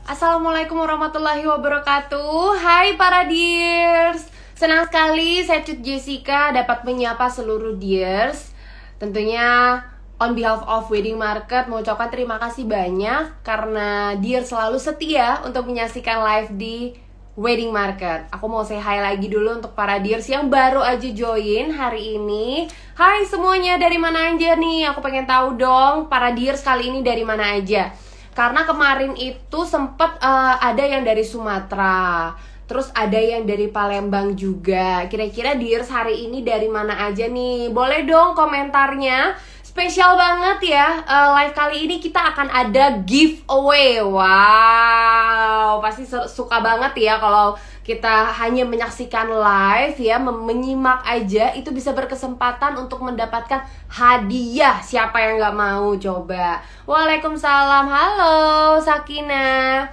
Assalamualaikum warahmatullahi wabarakatuh. Hai para dears. Senang sekali saya Cut Jessica dapat menyapa seluruh dears. Tentunya on behalf of Wedding Market mau ucapkan terima kasih banyak karena dears selalu setia untuk menyaksikan live di Wedding Market. Aku mau say hi lagi dulu untuk para dears yang baru aja join hari ini. Hai semuanya, dari mana aja nih? Aku pengen tahu dong para dears kali ini dari mana aja. Karena kemarin itu sempet ada yang dari Sumatera, terus ada yang dari Palembang juga. Kira-kira dears hari ini dari mana aja nih? Boleh dong komentarnya. Spesial banget ya, live kali ini kita akan ada giveaway. Wow, pasti suka banget ya kalau kita hanya menyaksikan live ya, menyimak aja itu bisa berkesempatan untuk mendapatkan hadiah. Siapa yang nggak mau coba? Waalaikumsalam, halo Sakina.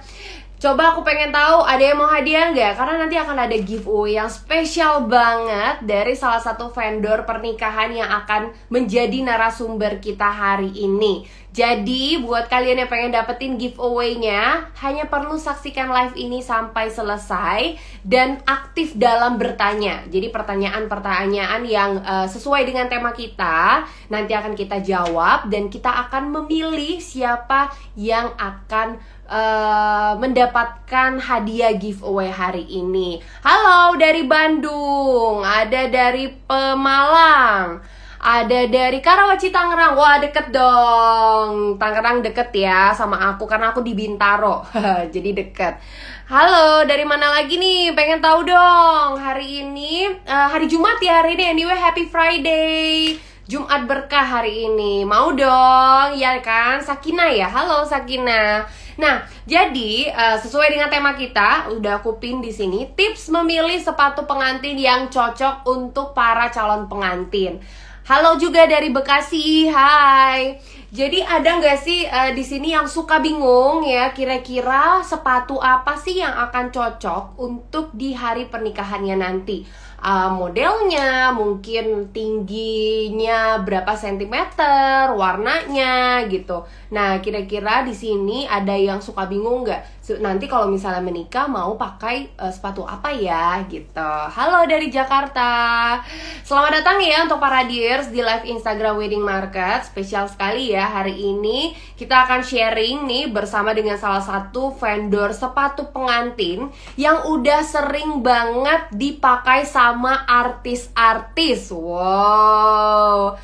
Coba aku pengen tahu ada yang mau hadiah nggak? Karena nanti akan ada giveaway yang spesial banget dari salah satu vendor pernikahan yang akan menjadi narasumber kita hari ini. Jadi buat kalian yang pengen dapetin giveaway-nya, hanya perlu saksikan live ini sampai selesai dan aktif dalam bertanya. Jadi pertanyaan-pertanyaan yang sesuai dengan tema kita nanti akan kita jawab dan kita akan memilih siapa yang akan mendapatkan hadiah giveaway hari ini. Halo dari Bandung, ada dari Pemalang, ada dari Karawaci Tangerang. Wah deket dong, Tangerang deket ya sama aku karena aku di Bintaro. Jadi deket. Halo, dari mana lagi nih? Pengen tahu dong. Hari ini hari Jumat ya hari ini. Anyway, happy Friday. Jumat berkah hari ini. Mau dong, ya kan? Sakina ya. Halo Sakina. Nah, jadi sesuai dengan tema kita, udah aku pin di sini, tips memilih sepatu pengantin yang cocok untuk para calon pengantin. Halo juga dari Bekasi, hai. Jadi ada nggak sih di sini yang suka bingung ya, kira-kira sepatu apa sih yang akan cocok untuk di hari pernikahannya nanti? Modelnya, mungkin tingginya berapa sentimeter, warnanya gitu. Nah, kira-kira di sini ada yang suka bingung nggak? Nanti kalau misalnya menikah mau pakai sepatu apa ya gitu. Halo dari Jakarta. Selamat datang ya untuk para dears di live Instagram Wedding Market. Spesial sekali ya hari ini kita akan sharing nih bersama dengan salah satu vendor sepatu pengantin yang udah sering banget dipakai sama artis-artis. Wow.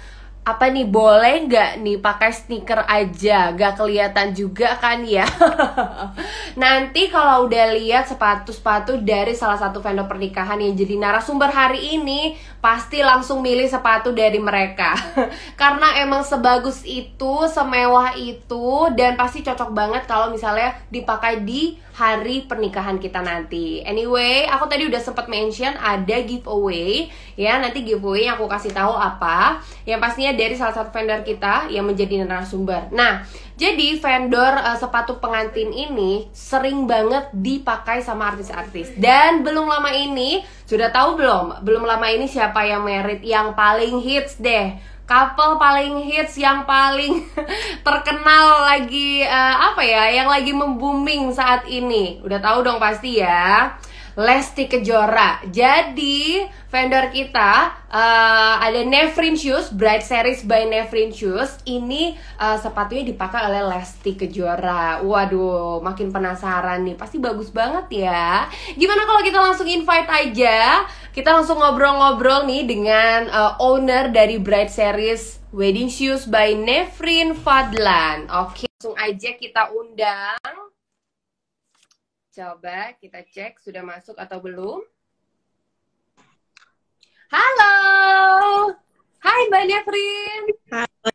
Apa nih, boleh nggak nih pakai sneaker aja? Gak kelihatan juga kan ya? Nanti kalau udah lihat sepatu-sepatu dari salah satu vendor pernikahan yang jadi narasumber hari ini, pasti langsung milih sepatu dari mereka. Karena emang sebagus itu, semewah itu, dan pasti cocok banget kalau misalnya dipakai di hari pernikahan kita nanti. Anyway, aku tadi udah sempat mention ada giveaway ya. Nanti giveaway yang aku kasih tahu apa. Yang pastinya dari salah satu vendor kita yang menjadi narasumber. Nah, jadi vendor sepatu pengantin ini sering banget dipakai sama artis-artis. Dan belum lama ini, sudah tahu belum? Belum lama ini siapa yang married yang paling hits deh? Couple paling hits yang paling terkenal lagi apa ya, yang lagi membuming saat ini. Udah tahu dong pasti ya, Lesti Kejora. Jadi vendor kita ada Nevrin Shoes, Bright Series by Nevrin Shoes. Ini sepatunya dipakai oleh Lesti Kejora. Waduh, makin penasaran nih. Pasti bagus banget ya. Gimana kalau kita langsung invite aja? Kita langsung ngobrol-ngobrol nih dengan owner dari Bright Series Wedding Shoes by Nevrin Fadlan. Oke, langsung aja kita undang. Coba kita cek sudah masuk atau belum. Halo. Hai Mbak Nevrin. Halo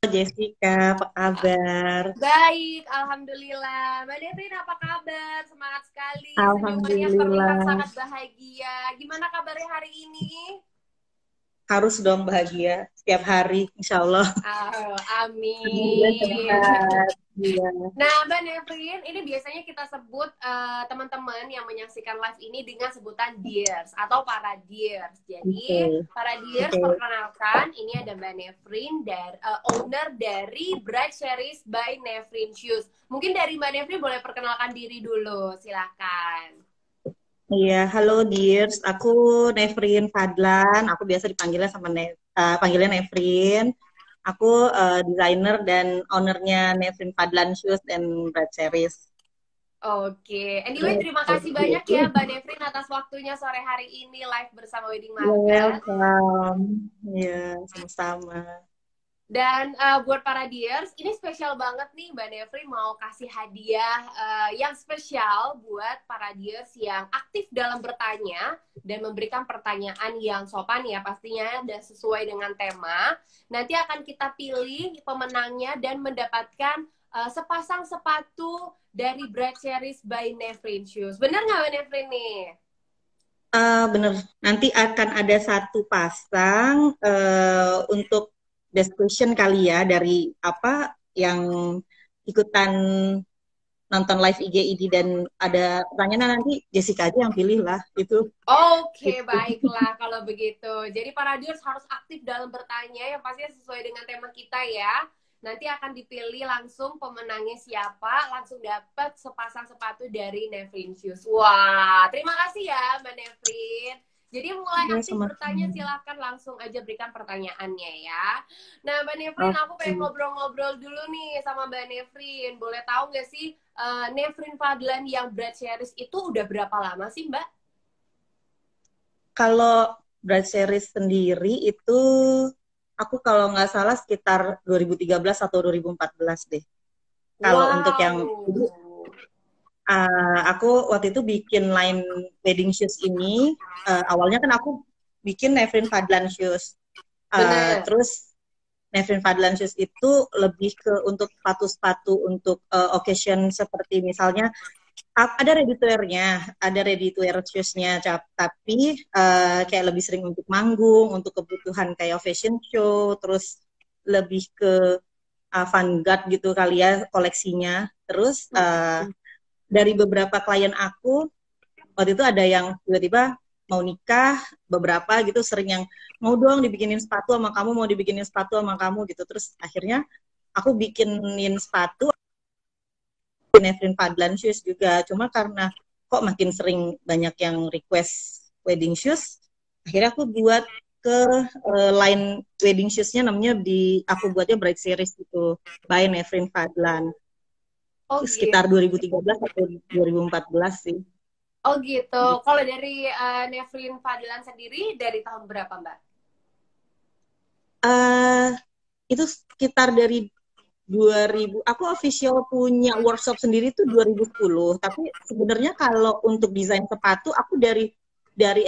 Jessica, apa kabar? Baik, alhamdulillah. Mbak Nevrin apa kabar? Semangat sekali. Senyumannya terlihat Alhamdulillah. sangat bahagia. Gimana kabarnya hari ini? harus dong bahagia setiap hari, insya Allah. Oh, Alhamdulillah amin. sehat. Iya. Nah, Mbak Nevrin, ini biasanya kita sebut teman-teman yang menyaksikan live ini dengan sebutan Dears atau para Dears. Oke, Jadi, para Dears oke. perkenalkan, ini ada Mbak Nevrin, dari, owner dari Bright Series by Nevrin Shoes. Mungkin dari Mbak Nevrin boleh perkenalkan diri dulu, silakan. Iya, halo Dears. Aku Nevrin Fadlan. Aku biasa dipanggilnya panggilnya Nevrin. Aku desainer dan ownernya Nevrin Fadlan Shoes dan Brad Series. Oke, anyway terima kasih banyak ya Mbak Nevrin atas waktunya sore hari ini live bersama Wedding You're Market. welcome. Iya, sama-sama. Dan buat para dears, ini spesial banget nih Mbak Nevri mau kasih hadiah yang spesial buat para dears yang aktif dalam bertanya dan memberikan pertanyaan yang sopan ya pastinya dan sesuai dengan tema. Nanti akan kita pilih pemenangnya dan mendapatkan sepasang sepatu dari Bright Series by Nevrin Shoes. Bener nggak Mbak Nevrin nih? Bener, nanti akan ada satu pasang untuk discussion kali ya dari apa yang ikutan nonton live IG ini dan ada pertanyaan nanti Jessica aja yang pilih lah itu. Oke, Gitu. baiklah kalau begitu. Jadi para viewers harus aktif dalam bertanya yang pastinya sesuai dengan tema kita ya. Nanti akan dipilih langsung pemenangnya siapa, langsung dapat sepasang sepatu dari Nevrin Shoes. Wah, terima kasih ya Mbak Nevrin. Jadi mulai Ya, aktif bertanya, sama-sama. silahkan langsung aja berikan pertanyaannya ya. Nah Mbak Nevrin, aku pengen Oke. ngobrol-ngobrol dulu nih sama Mbak Nevrin. Boleh tahu nggak sih Nevrin Fadlan yang Brad Series itu udah berapa lama sih Mbak? Kalau Bright Series sendiri itu aku kalau nggak salah sekitar 2013 atau 2014 deh. Kalau untuk yang Wow. aku waktu itu bikin line wedding shoes ini, awalnya kan aku bikin Nevrin Fadlan shoes. Bener. Terus Nevrin Fadlan shoes itu lebih ke untuk sepatu-sepatu untuk occasion seperti misalnya ada ready to wear-nya, ada ready to wear shoes-nya, tapi kayak lebih sering untuk manggung, untuk kebutuhan kayak fashion show, terus lebih ke avant-garde gitu kali ya koleksinya. Terus dari beberapa klien aku waktu itu ada yang tiba-tiba mau nikah, beberapa gitu sering yang mau dong dibikinin sepatu sama kamu, mau dibikinin sepatu sama kamu gitu. Terus akhirnya aku bikinin sepatu Nevrin Fadlan shoes juga. Cuma karena kok makin sering banyak yang request wedding shoes, akhirnya aku buat ke line wedding shoes-nya namanya aku buatnya Bright Series gitu by Nevrin Fadlan. Oh Sekitar gitu. 2013 atau 2014 sih. Oh gitu. Gitu. Kalau dari Nevrin Fadilan sendiri dari tahun berapa Mbak? Uh, itu sekitar dari 2000, aku official punya workshop sendiri tuh 2010, tapi sebenarnya kalau untuk desain sepatu aku dari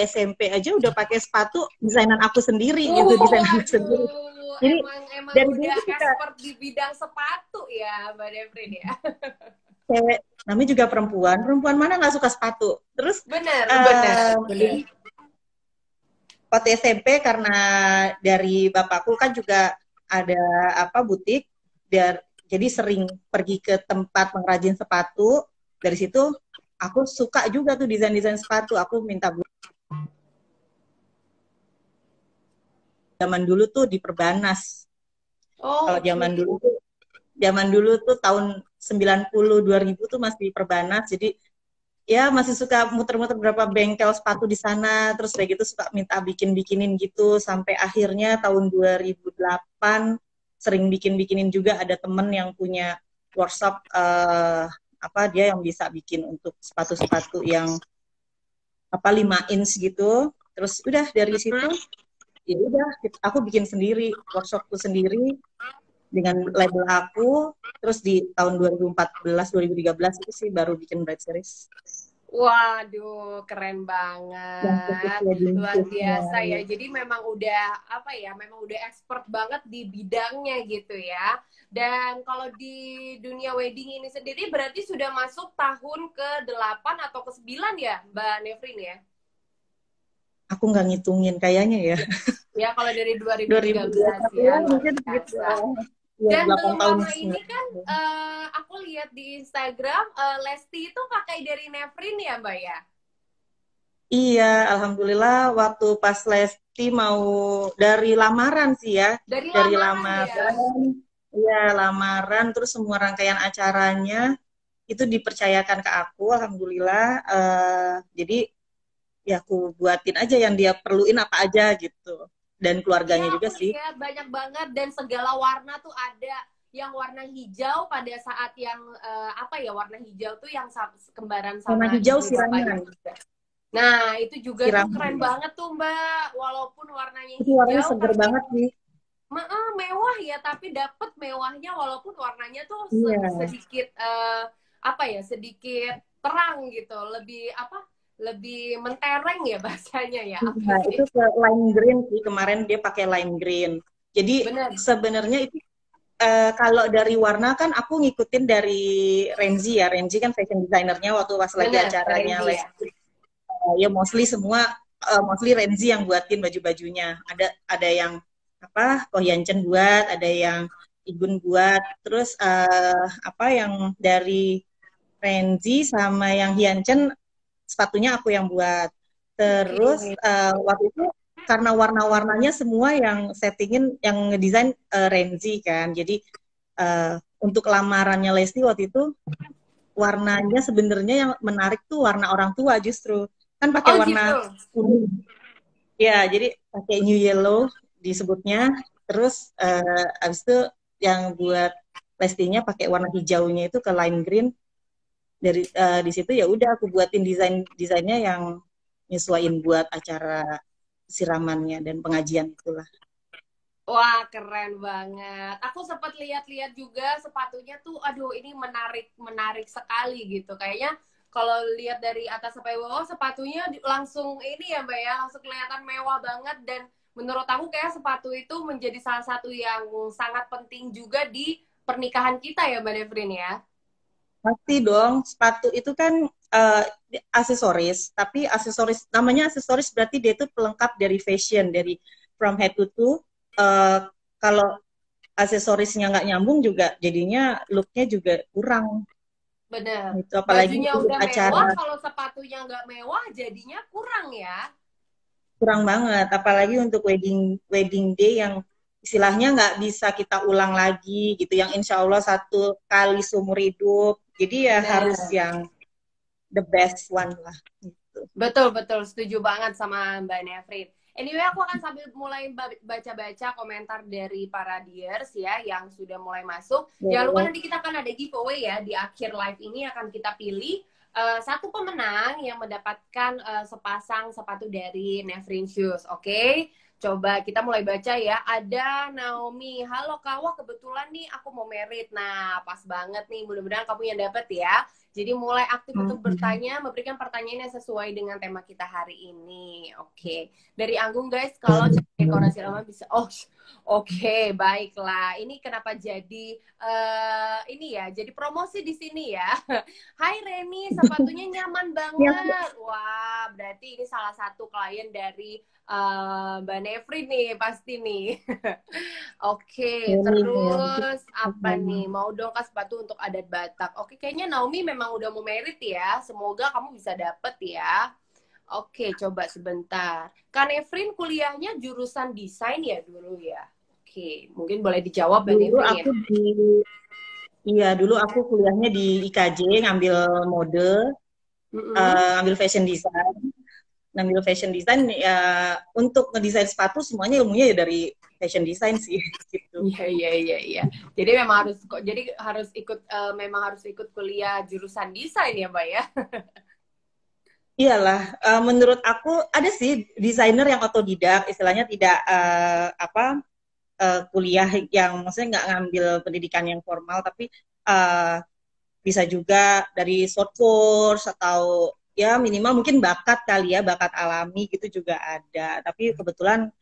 SMP aja udah pakai sepatu desainan aku sendiri gitu, desainan aku sendiri. Waduh, Jadi emang dari dulu udah tuh suka expert di bidang sepatu ya Mbak Nevrin ya. cewek, namanya juga perempuan, perempuan mana nggak suka sepatu. Terus Bener, bener, bener. jadi waktu SMP karena dari bapakku kan juga ada apa butik, jadi sering pergi ke tempat pengrajin sepatu. Dari situ aku suka juga tuh desain-desain sepatu. Aku minta zaman dulu tuh di Perbanas. Oh, Kalau oke. zaman dulu tuh tahun 90 2000 tuh masih di Perbanas. Jadi ya masih suka muter-muter beberapa bengkel sepatu di sana, terus kayak gitu suka minta bikin-bikinin gitu sampai akhirnya tahun 2008 sering bikin-bikinin juga, ada temen yang punya workshop apa dia yang bisa bikin untuk sepatu-sepatu yang apa 5 inch gitu. Terus udah dari situ ya udah aku bikin sendiri workshopku sendiri dengan label aku. Terus di tahun 2014 2013 itu sih baru bikin Bright Series. Waduh, keren Yang khusus banget. wedding Luar shoes-nya. biasa ya. Jadi memang udah apa ya, memang udah expert banget di bidangnya gitu ya. Dan kalau di dunia wedding ini sendiri berarti sudah masuk tahun ke-8 atau ke-9 ya, Mbak Nevrin ya? Aku nggak ngitungin kayaknya ya. Ya kalau dari 2013 2021 ya ya luar mungkin gitu. biasa. Ya, Dan 8 belum tahun lama ini 9 kan tahun. aku lihat di Instagram Lesti itu pakai dari Nevrin ya Mbak ya? Iya, alhamdulillah waktu pas Lesti mau dari lamaran sih ya, Dari dari lamaran lamaran, ya. iya lamaran, terus semua rangkaian acaranya itu dipercayakan ke aku, alhamdulillah. Jadi ya aku buatin aja yang dia perluin apa aja gitu, dan Iya, keluarganya juga aku sih. lihat banyak banget dan segala warna tuh ada yang warna hijau pada saat yang apa ya warna hijau tuh yang kembaran Warna sama hijau ibu bapaknya siraman, juga. Nah, itu juga tuh siraman. keren banget tuh Mbak. Walaupun warnanya Itu warnanya hijau seger tapi banget sih. mewah ya, tapi dapet mewahnya walaupun warnanya tuh Iya. sedikit apa ya, sedikit terang gitu. Lebih apa? Lebih mentereng ya bahasanya ya. Apa Nah, itu sih? ke lime green sih, kemarin dia pakai lime green. Jadi Bener. sebenarnya itu kalau dari warna kan aku ngikutin dari Renzi ya. Renzi kan fashion designernya waktu pas lagi Bener, acaranya Renzi Les. ya. Ya mostly semua mostly Renzi yang buatin baju-bajunya. Ada yang apa Kohyancen buat, ada yang Igun buat. Terus apa yang dari Renzi sama yang Hyunchen sepatunya aku yang buat. Oke. Terus waktu itu karena warna-warnanya semua yang settingin yang ngedesain Renzi kan. Jadi untuk lamarannya Lesti waktu itu warnanya sebenarnya yang menarik tuh warna orang tua justru. Kan pakai Oh warna gitu. kuning. Ya, jadi pakai new yellow disebutnya. Terus abis itu yang buat Lestinya pakai warna hijaunya itu ke lime green. Dari di situ ya udah aku buatin desainnya yang nyesuaiin buat acara siramannya dan pengajian itulah. Wah, keren banget. Aku sempat lihat-lihat juga sepatunya tuh, aduh ini menarik, menarik sekali gitu. Kayaknya kalau lihat dari atas sampai bawah sepatunya langsung ini ya Mbak ya, langsung kelihatan mewah banget dan menurut aku kayak sepatu itu menjadi salah satu yang sangat penting juga di pernikahan kita ya Mbak Devrin ya. Pasti dong, sepatu itu kan uh, aksesoris, tapi aksesoris namanya aksesoris berarti dia itu pelengkap dari fashion, dari from head to toe. Kalau aksesorisnya nggak nyambung juga jadinya looknya juga kurang Bener. gitu, apalagi Bajunya untuk udah acara. mewah, kalau sepatunya nggak mewah jadinya kurang ya. Kurang banget, apalagi untuk wedding wedding day yang istilahnya nggak bisa kita ulang lagi gitu, yang insya Allah satu kali seumur hidup. Jadi ya harus Bener. yang the best one lah. Gitu. Betul, betul. Setuju banget sama Mbak Nevrin. Anyway, aku akan sambil mulai baca-baca komentar dari para dears ya yang sudah mulai masuk. Jangan lupa Boleh. nanti kita akan ada giveaway ya di akhir live ini akan kita pilih satu pemenang yang mendapatkan sepasang sepatu dari Nevrin Shoes. Oke? Coba kita mulai baca ya. Ada Naomi. Halo Kak, wah kebetulan nih aku mau merit. Nah, pas banget nih. Mudah-mudahan kamu yang dapat ya. Jadi mulai aktif untuk bertanya, memberikan pertanyaan yang sesuai dengan tema kita hari ini. Oke. Dari Anggung guys, kalau cek dekorasi rumah bisa. Oh, oke, baiklah. Ini kenapa jadi ini ya, jadi promosi di sini ya. Hai Reni, sepatunya nyaman Ya, banget. Wah, berarti ini salah satu klien dari Mbak Nevri nih pasti nih. Oke, ini ya. terus apa nih? Mau dong kas sepatu untuk adat Batak. Oke, kayaknya Naomi memang udah mau merit ya. Semoga kamu bisa dapet ya. Oke, coba sebentar. Kak Nevrin kuliahnya jurusan desain ya dulu ya? Oke, mungkin boleh dijawab Mbak Dulu Nevrin. aku di Iya, dulu aku kuliahnya di IKJ ngambil mode, Mm-mm. ngambil fashion design. Ngambil fashion design ya untuk ngedesain sepatu semuanya ilmunya ya dari fashion design sih gitu. Iya, iya, iya, iya. Jadi memang harus kok. Jadi harus ikut memang harus ikut kuliah jurusan desain ya, Mbak ya. Iyalah, menurut aku ada sih desainer yang otodidak, istilahnya tidak kuliah yang maksudnya nggak ngambil pendidikan yang formal, tapi uh, bisa juga dari short course atau ya minimal mungkin bakat kali ya, bakat alami gitu juga ada. Tapi kebetulan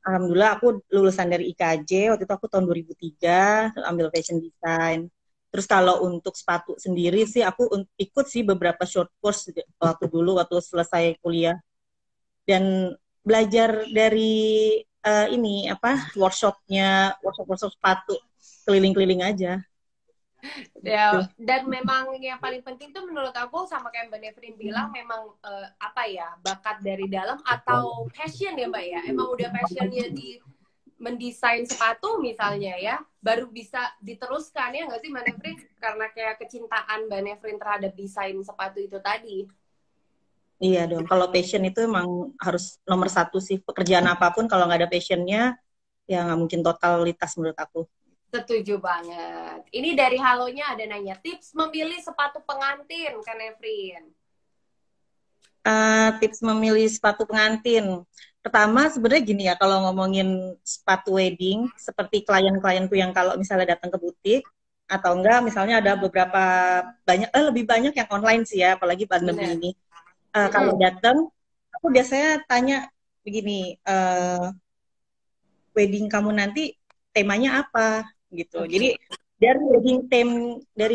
alhamdulillah aku lulusan dari IKJ, waktu itu aku tahun 2003 ambil fashion design. Terus kalau untuk sepatu sendiri sih aku ikut sih beberapa short course waktu dulu waktu selesai kuliah. Dan belajar dari ini apa workshop sepatu keliling-keliling aja gitu. Ya, dan memang yang paling penting tuh menurut aku sama kayak Mbak Nevrin bilang memang apa ya, bakat dari dalam atau passion ya Mbak ya. Emang udah passionnya di mendesain sepatu misalnya ya, baru bisa diteruskan ya nggak sih Mbak Nevrin? Karena kayak kecintaan Mbak Nevrin terhadap desain sepatu itu tadi. Iya dong, kalau passion itu emang harus nomor satu sih. Pekerjaan apapun kalau nggak ada passionnya, ya nggak mungkin totalitas menurut aku. Setuju banget. Ini dari halonya ada nanya tips memilih sepatu pengantin kan Nevrin? Tips memilih sepatu pengantin. Pertama sebenarnya gini ya, kalau ngomongin sepatu wedding, seperti klien-klienku yang kalau misalnya datang ke butik, atau enggak misalnya ada beberapa lebih banyak yang online sih ya, apalagi pandemi Bener. ini. Kalau datang, aku biasanya tanya begini, wedding kamu nanti temanya apa gitu. Oke. Jadi dari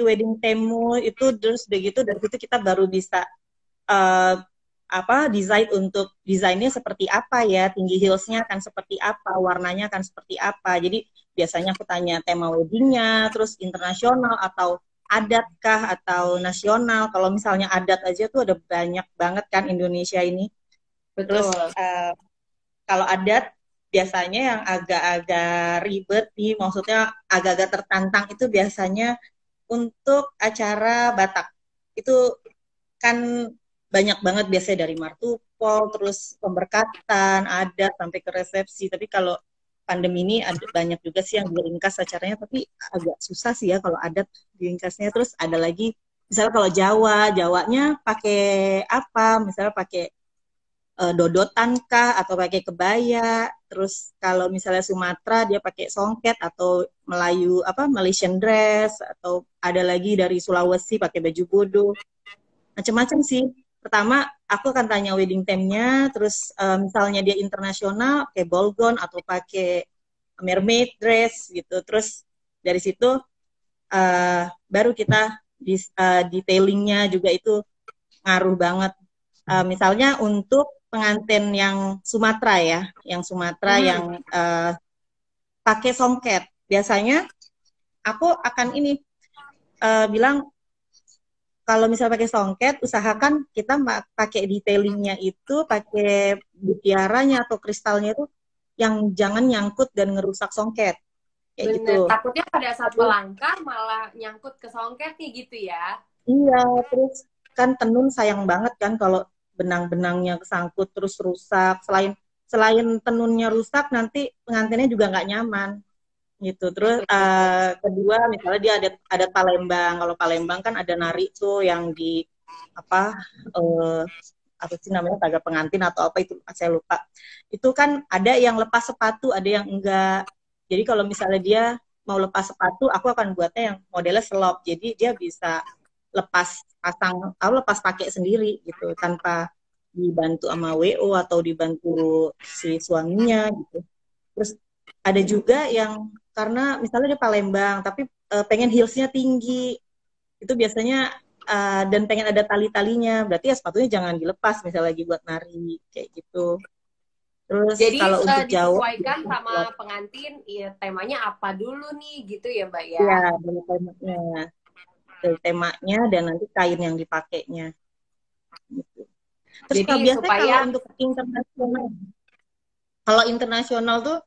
wedding theme itu terus udah gitu dari situ kita baru bisa uh, desain untuk desainnya seperti apa ya, tinggi heelsnya akan seperti apa, warnanya akan seperti apa. Jadi biasanya aku tanya tema weddingnya, terus internasional atau adatkah atau nasional. Kalau misalnya adat aja tuh ada banyak banget kan Indonesia ini. Terus Betul. kalau adat biasanya yang agak-agak ribet nih, maksudnya agak-agak tertantang itu biasanya untuk acara Batak. Itu kan banyak banget biasanya dari martupol, terus pemberkatan, adat sampai ke resepsi. Tapi kalau pandemi ini ada banyak juga sih yang diringkas acaranya, tapi agak susah sih ya kalau adat diringkasnya. Terus ada lagi, misalnya kalau Jawanya pakai apa? Misalnya pakai dodotan kah atau pakai kebaya. Terus kalau misalnya Sumatera dia pakai songket atau Melayu Malaysian dress atau ada lagi dari Sulawesi pakai baju bodo. Macam-macam sih. Pertama aku akan tanya wedding theme-nya, terus misalnya dia internasional pakai ball gown atau pakai mermaid dress gitu. Terus dari situ baru kita detailingnya juga itu ngaruh banget. Misalnya untuk pengantin yang Sumatera ya, yang Sumatera yang pakai songket. Biasanya aku akan ini bilang kalau misalnya pakai songket, usahakan kita pakai detailingnya itu, pakai mutiaranya atau kristalnya itu yang jangan nyangkut dan ngerusak songket. Kayak Bener, gitu. takutnya pada saat melangkah malah nyangkut ke songketnya gitu ya. Iya, terus kan tenun sayang banget kan kalau benang-benangnya kesangkut terus rusak. Selain tenunnya rusak, nanti pengantinnya juga nggak nyaman gitu. Terus kedua, misalnya dia ada Palembang. Kalau Palembang kan ada nari tuh yang di apa uh, apa sih namanya taga pengantin atau apa itu saya lupa. Itu kan ada yang lepas sepatu, ada yang enggak. Jadi kalau misalnya dia mau lepas sepatu, aku akan buatnya yang modelnya selop. Jadi dia bisa lepas pakai sendiri gitu tanpa dibantu sama WO atau dibantu si suaminya gitu. Terus ada juga yang karena misalnya dia Palembang tapi pengen heelsnya tinggi, itu biasanya dan pengen ada tali-talinya, berarti ya sepatunya jangan dilepas misalnya lagi buat nari kayak gitu. Terus Jadi kalau untuk Jawa disesuaikan sama pengantin, ya temanya apa dulu nih gitu ya Mbak ya. ya dari temanya dan nanti kain yang dipakainya. Gitu. Terus Jadi biasanya supaya kalau internasional tuh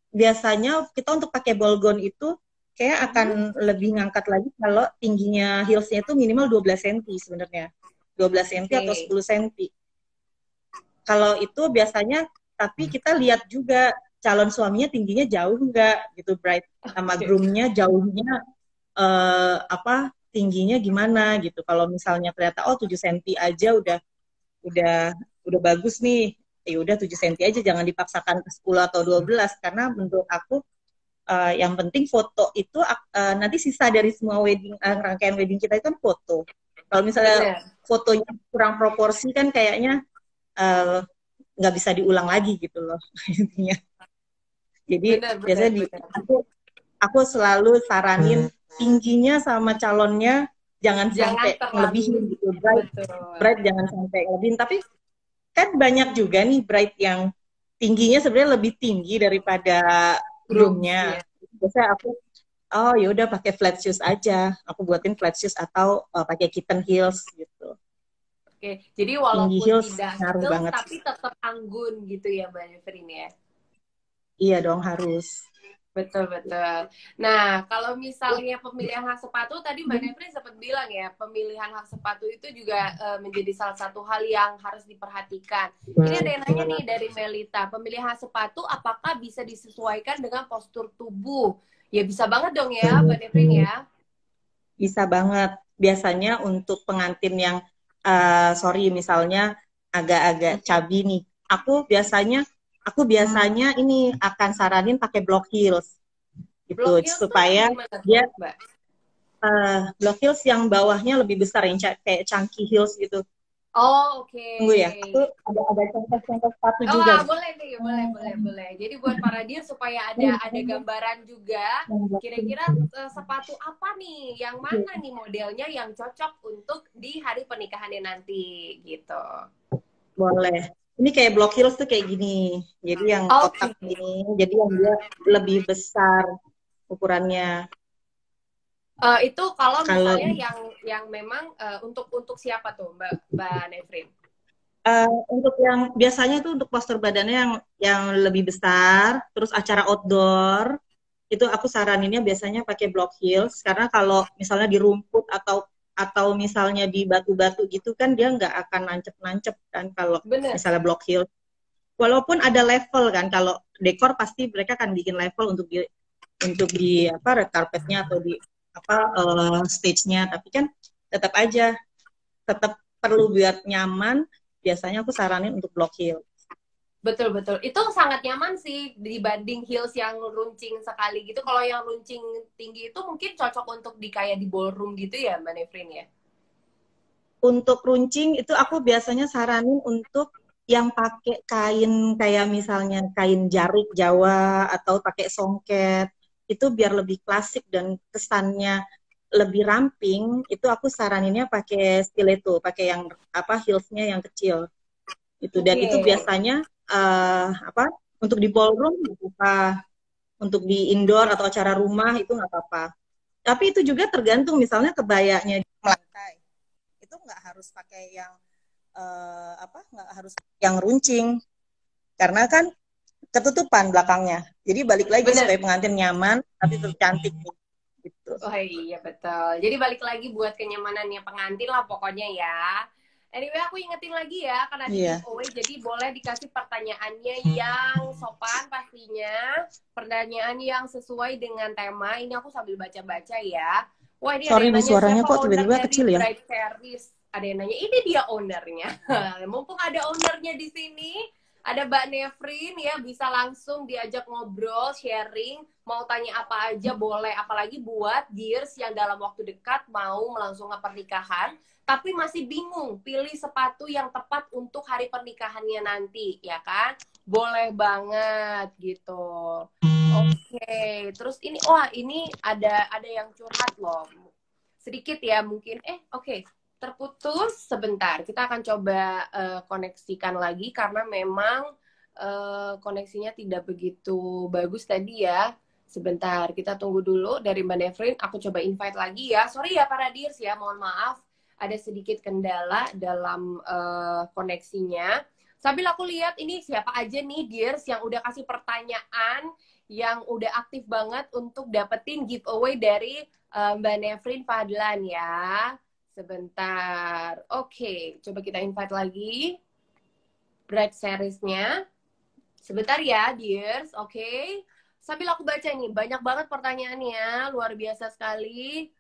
biasanya kita untuk pakai ball gown itu kayak akan lebih ngangkat lagi kalau tingginya heelsnya itu minimal 12 cm sebenarnya. 12 cm atau 10 cm. Kalau itu biasanya, tapi kita lihat juga calon suaminya tingginya jauh nggak gitu, bride sama groomnya jauhnya tingginya gimana gitu. Kalau misalnya ternyata 7 cm aja udah bagus nih, ya udah 7 cm aja, jangan dipaksakan ke 10 atau 12 karena menurut aku yang penting foto itu nanti sisa dari semua rangkaian wedding kita itu kan foto. Kalau misalnya fotonya kurang proporsi kan kayaknya nggak bisa diulang lagi gitu loh intinya. Jadi biasanya aku selalu saranin tingginya sama calonnya jangan sampai melebihin gitu, bride jangan sampai lebihin. Tapi kan banyak juga nih bride yang tingginya sebenarnya lebih tinggi daripada groomnya. Groomsnya. Biasanya aku, oh ya udah pakai flat shoes aja. Aku buatin flat shoes atau pakai kitten heels gitu. Oke, jadi Tinggi walaupun heels tidak ngaruh heels banget. tapi tetap anggun gitu ya Mbak Nevrin ya. Iya dong harus. Betul betul. Nah, kalau misalnya pemilihan hak sepatu tadi Mbak Nevrin sempat bilang ya, pemilihan hak sepatu itu juga menjadi salah satu hal yang harus diperhatikan. Ini ada yang nanya nih dari Melita, pemilihan hak sepatu apakah bisa disesuaikan dengan postur tubuh? Ya bisa banget dong ya, Mbak Nevrin ya. Bisa banget. Biasanya untuk pengantin yang sorry misalnya agak-agak cabi nih. Aku biasanya ini akan saranin pakai block heels Block gitu heels tuh yang supaya gimana tuh, dia Mbak? block heels yang bawahnya lebih besar yang kayak chunky heels gitu. Oh, oke. Tunggu ya, aku ada contoh-contoh sepatu juga. Wah, boleh nih, boleh. Jadi buat para dia supaya ada gambaran juga, kira-kira sepatu apa nih, yang mana nih modelnya yang cocok untuk di hari pernikahannya nanti, gitu. Boleh. Ini kayak block heels tuh kayak gini. Jadi yang Oke. kotak gini, jadi yang dia lebih besar ukurannya. Itu kalau Kalau misalnya yang memang untuk siapa tuh, Mbak Nevrin? untuk yang biasanya itu untuk postur badannya yang lebih besar, terus acara outdoor, itu aku saraninnya biasanya pakai block heels karena kalau misalnya di rumput atau misalnya di batu-batu gitu kan dia nggak akan nancep-nancep kan kalau Bener. misalnya block heels. Walaupun ada level kan, kalau dekor pasti mereka akan bikin level untuk di apa red carpetnya atau di apa stage-nya, tapi kan tetap aja tetap perlu buat nyaman. Biasanya aku saranin untuk block heel. Betul betul. Itu sangat nyaman sih dibanding heels yang runcing sekali gitu. Kalau yang runcing tinggi itu mungkin cocok untuk di kayak di ballroom gitu ya, Mbak Nevrin ya. Untuk runcing itu aku biasanya saranin untuk yang pakai kain kayak misalnya kain jarik Jawa atau pakai songket itu biar lebih klasik dan kesannya lebih ramping. Itu aku saraninnya pakai stiletto, pakai yang apa heelsnya yang kecil itu. Dan itu Oke. biasanya apa untuk di ballroom nggak apa, untuk di indoor atau acara rumah itu nggak apa-apa. Tapi itu juga tergantung misalnya kebayanya melantai itu nggak harus pakai yang apa nggak harus yang runcing karena kan ketutupan belakangnya. Jadi balik lagi Bener. supaya pengantin nyaman tapi tetap cantik gitu. Oh iya betul. Jadi balik lagi buat kenyamanannya pengantin lah pokoknya ya. Anyway aku ingetin lagi ya karena di Iya. giveaway jadi boleh dikasih pertanyaannya yang sopan pastinya. Pertanyaan yang sesuai dengan tema. Ini aku sambil baca-baca ya. Wah ini ada Sorry yang nih nanya suaranya siapa kok owner tiba-tiba dari kecil ya. Bright Series. Ada yang nanya ini dia ownernya. Mumpung ada ownernya di sini. Ada Mbak Nevrin ya, bisa langsung diajak ngobrol, sharing, mau tanya apa aja boleh. Apalagi buat dears yang dalam waktu dekat mau melangsungkan pernikahan, tapi masih bingung pilih sepatu yang tepat untuk hari pernikahannya nanti, ya kan? Boleh banget gitu. Oke, terus ini, wah ini ada yang curhat loh. Sedikit ya mungkin, oke. Terputus sebentar. Kita akan coba koneksikan lagi karena memang koneksinya tidak begitu bagus tadi ya. Sebentar, kita tunggu dulu dari Mbak Nevrin. Aku coba invite lagi ya. Sorry ya para dears ya, mohon maaf. Ada sedikit kendala dalam koneksinya. Sambil aku lihat ini siapa aja nih dears yang udah kasih pertanyaan, yang udah aktif banget untuk dapetin giveaway dari Mbak Nevrin Fadlan ya. Sebentar. Oke, coba kita invite lagi Bright Series-nya. Sebentar ya, dears. Oke. Sambil aku baca nih, banyak banget pertanyaannya. Luar biasa sekali.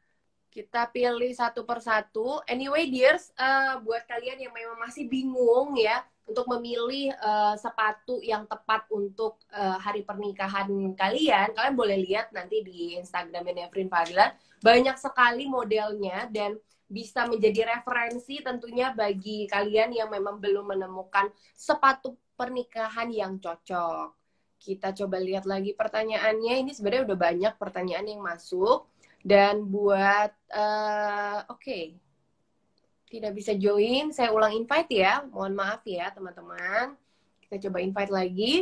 Kita pilih satu persatu. Anyway, dears, buat kalian yang memang masih bingung ya, untuk memilih sepatu yang tepat untuk hari pernikahan kalian, kalian boleh lihat nanti di Instagramnya Nevrin Fadlan. Banyak sekali modelnya dan bisa menjadi referensi tentunya bagi kalian yang memang belum menemukan sepatu pernikahan yang cocok. Kita coba lihat lagi pertanyaannya. Ini sebenarnya udah banyak pertanyaan yang masuk. Dan buat, oke. Tidak bisa join, saya ulang invite ya. Mohon maaf ya teman-teman. Kita coba invite lagi.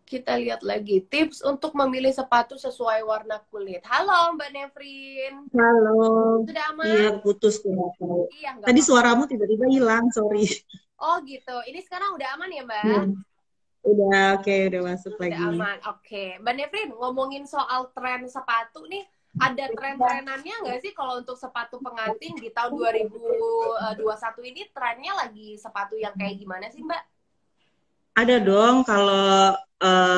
Kita lihat lagi tips untuk memilih sepatu sesuai warna kulit. Halo Mbak Nevrin. Halo. Sudah Iya, aman? putus tuh. Nggak tahu. Iya, nggak Tadi apa-apa. suaramu tiba-tiba hilang, sorry. Oh gitu. Ini sekarang udah aman ya Mbak? Hmm. Udah, oke, udah masuk Udah lagi. aman. Oke. Mbak Nevrin, ngomongin soal tren sepatu nih, ada tren-trenannya nggak sih kalau untuk sepatu pengantin di tahun 2021 ini trennya lagi sepatu yang kayak gimana sih Mbak? Ada dong, kalau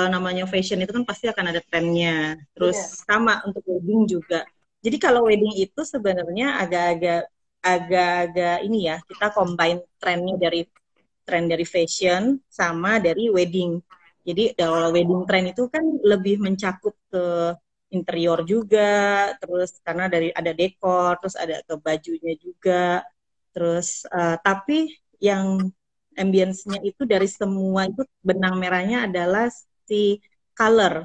namanya fashion itu kan pasti akan ada trennya. Bener. Terus sama untuk wedding juga. Jadi kalau wedding itu sebenarnya agak-agak ini ya, kita combine trennya dari tren dari fashion sama dari wedding. Jadi kalau wedding trend itu kan lebih mencakup ke interior juga, terus karena dari ada dekor, terus ada ke bajunya juga, terus tapi yang ambience-nya itu dari semua itu benang merahnya adalah si color,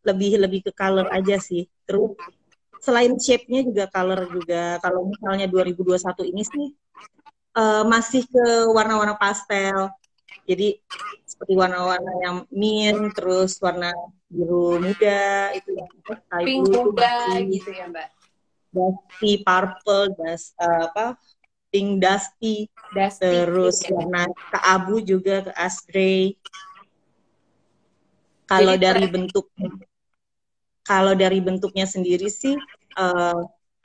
lebih lebih ke color aja sih. Terus selain shape-nya juga color juga. Kalau misalnya 2021 ini sih masih ke warna-warna pastel. Jadi seperti warna-warna yang mint, terus warna biru muda itu yang sky Pink blue itu muda masih gitu ya Mbak? dusty purple, apa pink dusty, Dusty. terus warna ke abu juga ke ash gray. Jadi Kalau dari tren. bentuk kalau dari bentuknya sendiri sih uh,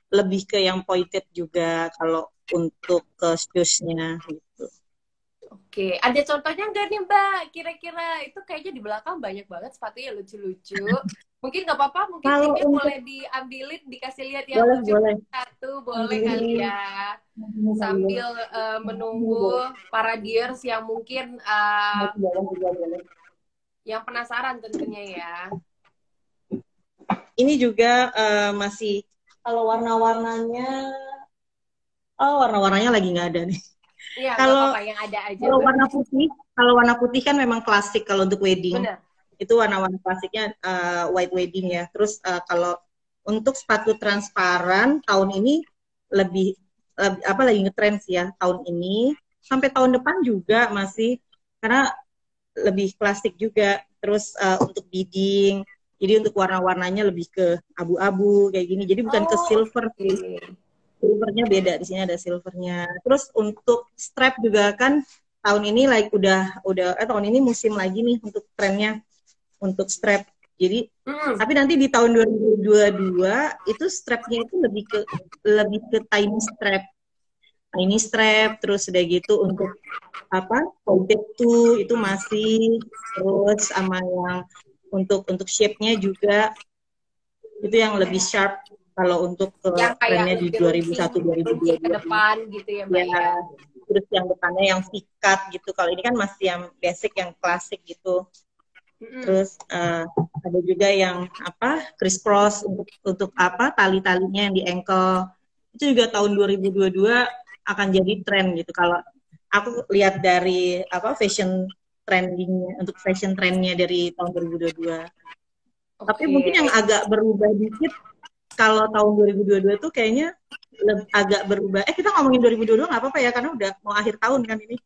lebih ke yang pointed juga kalau untuk ke shoes-nya gitu. Oke, ada contohnya nggak nih Mbak? Kira-kira itu kayaknya di belakang banyak banget sepatunya lucu-lucu. Mungkin nggak apa-apa, mungkin Kalau timnya untuk boleh diambilin, dikasih lihat yang boleh lucu boleh. satu, boleh kali ya. Sambil menunggu para dears yang mungkin yang penasaran tentunya ya. Ini juga masih kalau warna-warnanya, warna-warnanya lagi nggak ada nih. Iya, nggak Kalau apa-apa, yang ada aja kalau Mbak. warna putih kan memang klasik kalau untuk wedding. Bener. Itu warna-warna klasiknya white wedding ya. Terus kalau untuk sepatu transparan tahun ini lebih apa lagi ngetrend sih ya tahun ini sampai tahun depan juga masih karena lebih klasik juga. Terus untuk beading, jadi untuk warna-warnanya lebih ke abu-abu kayak gini. Jadi bukan ke Oh, silver sih. oke. Silvernya beda, di sini ada silvernya. Terus untuk strap juga kan tahun ini like udah tahun ini musim lagi nih untuk trennya untuk strap. Jadi Hmm. tapi nanti di tahun 2022 itu strapnya itu lebih ke tiny strap, terus udah gitu untuk apa pointed tuh itu masih, terus sama yang untuk shape-nya juga itu yang lebih sharp kalau untuk ke Yang kayak trennya di lebih runcing, 2001 runcing ke 2022 ini. depan gitu ya Mbak Ya, ya. terus yang depannya yang V-cut gitu. Kalau ini kan masih yang basic, yang klasik gitu. Mm-mm. Terus ada juga yang apa crisscross untuk apa tali-talinya yang di ankle. Itu juga tahun 2022 akan jadi tren gitu. Kalau aku lihat dari apa fashion trendnya dari tahun 2022. Tapi mungkin Oke. yang agak berubah dikit kalau tahun 2022 tuh kayaknya agak berubah. Kita ngomongin 2022 nggak apa-apa ya karena udah mau akhir tahun kan ini.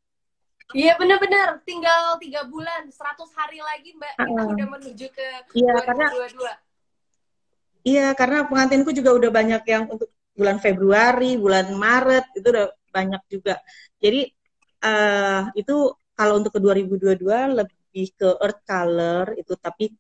Iya benar-benar tinggal 3 bulan, 100 hari lagi Mbak, kita Uh, udah menuju ke iya karena 2022. Pengantin juga udah banyak yang untuk bulan Februari, bulan Maret itu udah banyak juga. Jadi itu kalau untuk ke 2022 lebih ke earth color itu, tapi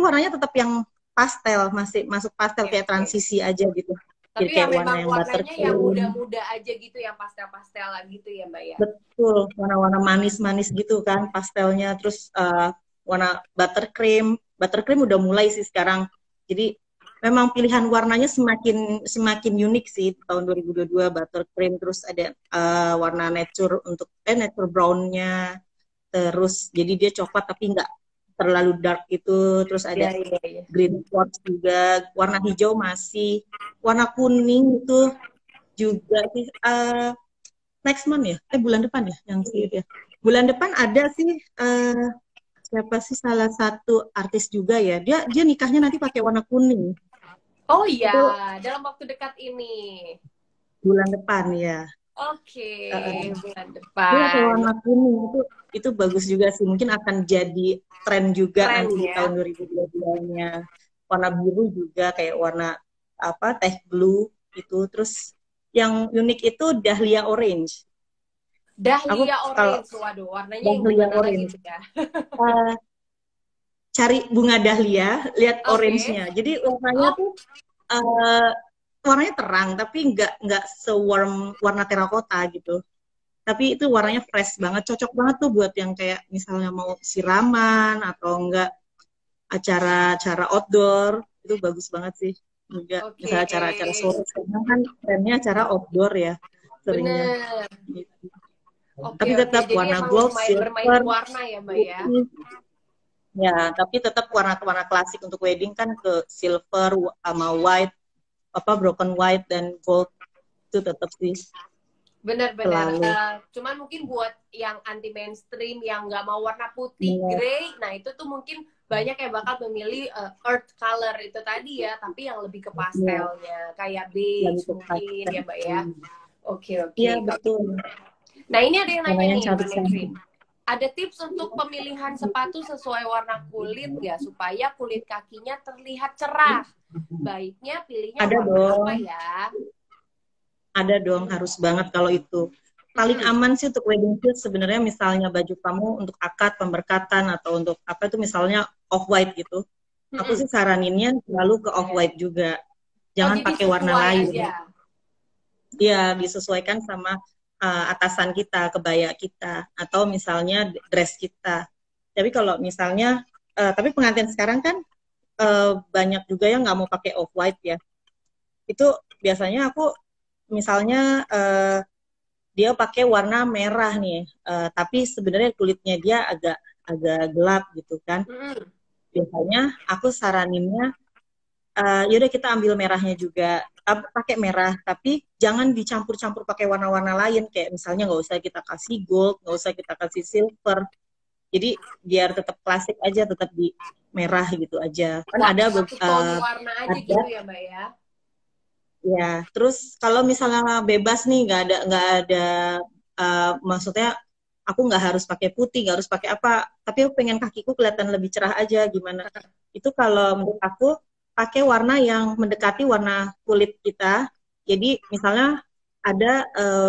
warnanya tetap yang pastel, masih masuk pastel Oke, kayak oke. transisi aja gitu. Jadi Tapi yang kayak warna memang yang warnanya yang buttercream. muda-muda aja gitu, yang pastel-pastelan gitu ya Mbak ya. Betul, warna-warna manis-manis gitu kan pastelnya. Terus warna buttercream. Buttercream udah mulai sih sekarang. Jadi memang pilihan warnanya semakin semakin unik sih tahun 2022 buttercream. Terus ada warna nature brownnya. Terus jadi dia coklat tapi nggak terlalu dark itu. Terus Iya, ada iya, iya. green spots juga. Warna hijau masih. Warna kuning itu juga sih. Next month ya? Bulan depan ya yang sih ya. Bulan depan ada sih siapa sih salah satu artis juga ya. Dia nikahnya nanti pakai warna kuning. Oh iya, Itu dalam waktu dekat ini. bulan depan ya. Oke, Uh, bulan Dia pakai depan. warna kuning itu bagus juga sih. Mungkin akan jadi tren juga Keren nanti di tahun ya. 2022-nya. Warna biru juga kayak warna apa teh blue itu. Terus yang unik itu dahlia orange. Aku Dahlia kalau orange, waduh, warnanya yang dahlia gimana lagi orange, tuh ya? uh, cari bunga dahlia, lihat Oke. orange-nya. Jadi warnanya Oh, tuh uh, warnanya terang, tapi nggak se-warm warna terakota gitu. Tapi itu warnanya fresh banget, cocok banget tuh buat yang kayak misalnya mau siraman atau enggak acara-acara outdoor, itu bagus banget sih juga. oke. Misalnya acara-acara sore, sekarang kan trennya acara outdoor ya seringnya. Bener. Gitu. Oke, Tapi oke. tetap Jadi warna emang gold, bermain di silver, warna ya, Mbak ya? putih. Ya, tapi tetap warna-warna klasik untuk wedding kan ke silver sama white, apa broken white dan gold itu tetap sih Bener-bener. selalu. Cuman mungkin buat yang anti mainstream, yang nggak mau warna putih, Benar. grey, nah itu tuh mungkin banyak yang bakal memilih earth color itu tadi ya, tapi yang lebih ke Ya, pastelnya, kayak yang beige itu mungkin pastel. ya Mbak ya. Oke, Iya, oke. betul. Nah ini ada yang nanya Warnanya nih Mbak cantik-cantik. Nevin. Ada tips untuk pemilihan sepatu sesuai warna kulit nggak supaya kulit kakinya terlihat cerah? Baiknya pilihnya Ada warna apa dong, ya? ada dong, harus banget kalau itu. Paling Mm-mm. aman sih untuk wedding shoot sebenarnya misalnya baju kamu untuk akad, pemberkatan, atau untuk apa itu misalnya off-white gitu. Aku Mm-mm. sih saraninnya selalu ke off-white juga. Oh Jangan jadi pakai warna sesuai lain. aja. Dia disesuaikan sama atasan kita, kebaya kita, atau misalnya dress kita. Tapi kalau misalnya, tapi pengantin sekarang kan banyak juga yang nggak mau pakai off-white ya. Itu biasanya aku misalnya dia pakai warna merah nih, tapi sebenarnya kulitnya dia agak agak gelap gitu kan. Mm-mm. Biasanya aku saraninnya yaudah kita ambil merahnya juga, pakai merah, tapi jangan dicampur-campur pakai warna-warna lain kayak misalnya nggak usah kita kasih gold, nggak usah kita kasih silver. Jadi biar tetap klasik aja, tetap di merah gitu aja. Kan ada Satu tone warna aja ada gitu ya Mbak ya. ya. Terus kalau misalnya bebas nih, nggak ada maksudnya aku nggak harus pakai putih, nggak harus pakai apa, tapi aku pengen kakiku kelihatan lebih cerah aja gimana. Itu kalau menurut aku pakai warna yang mendekati warna kulit kita. Jadi misalnya ada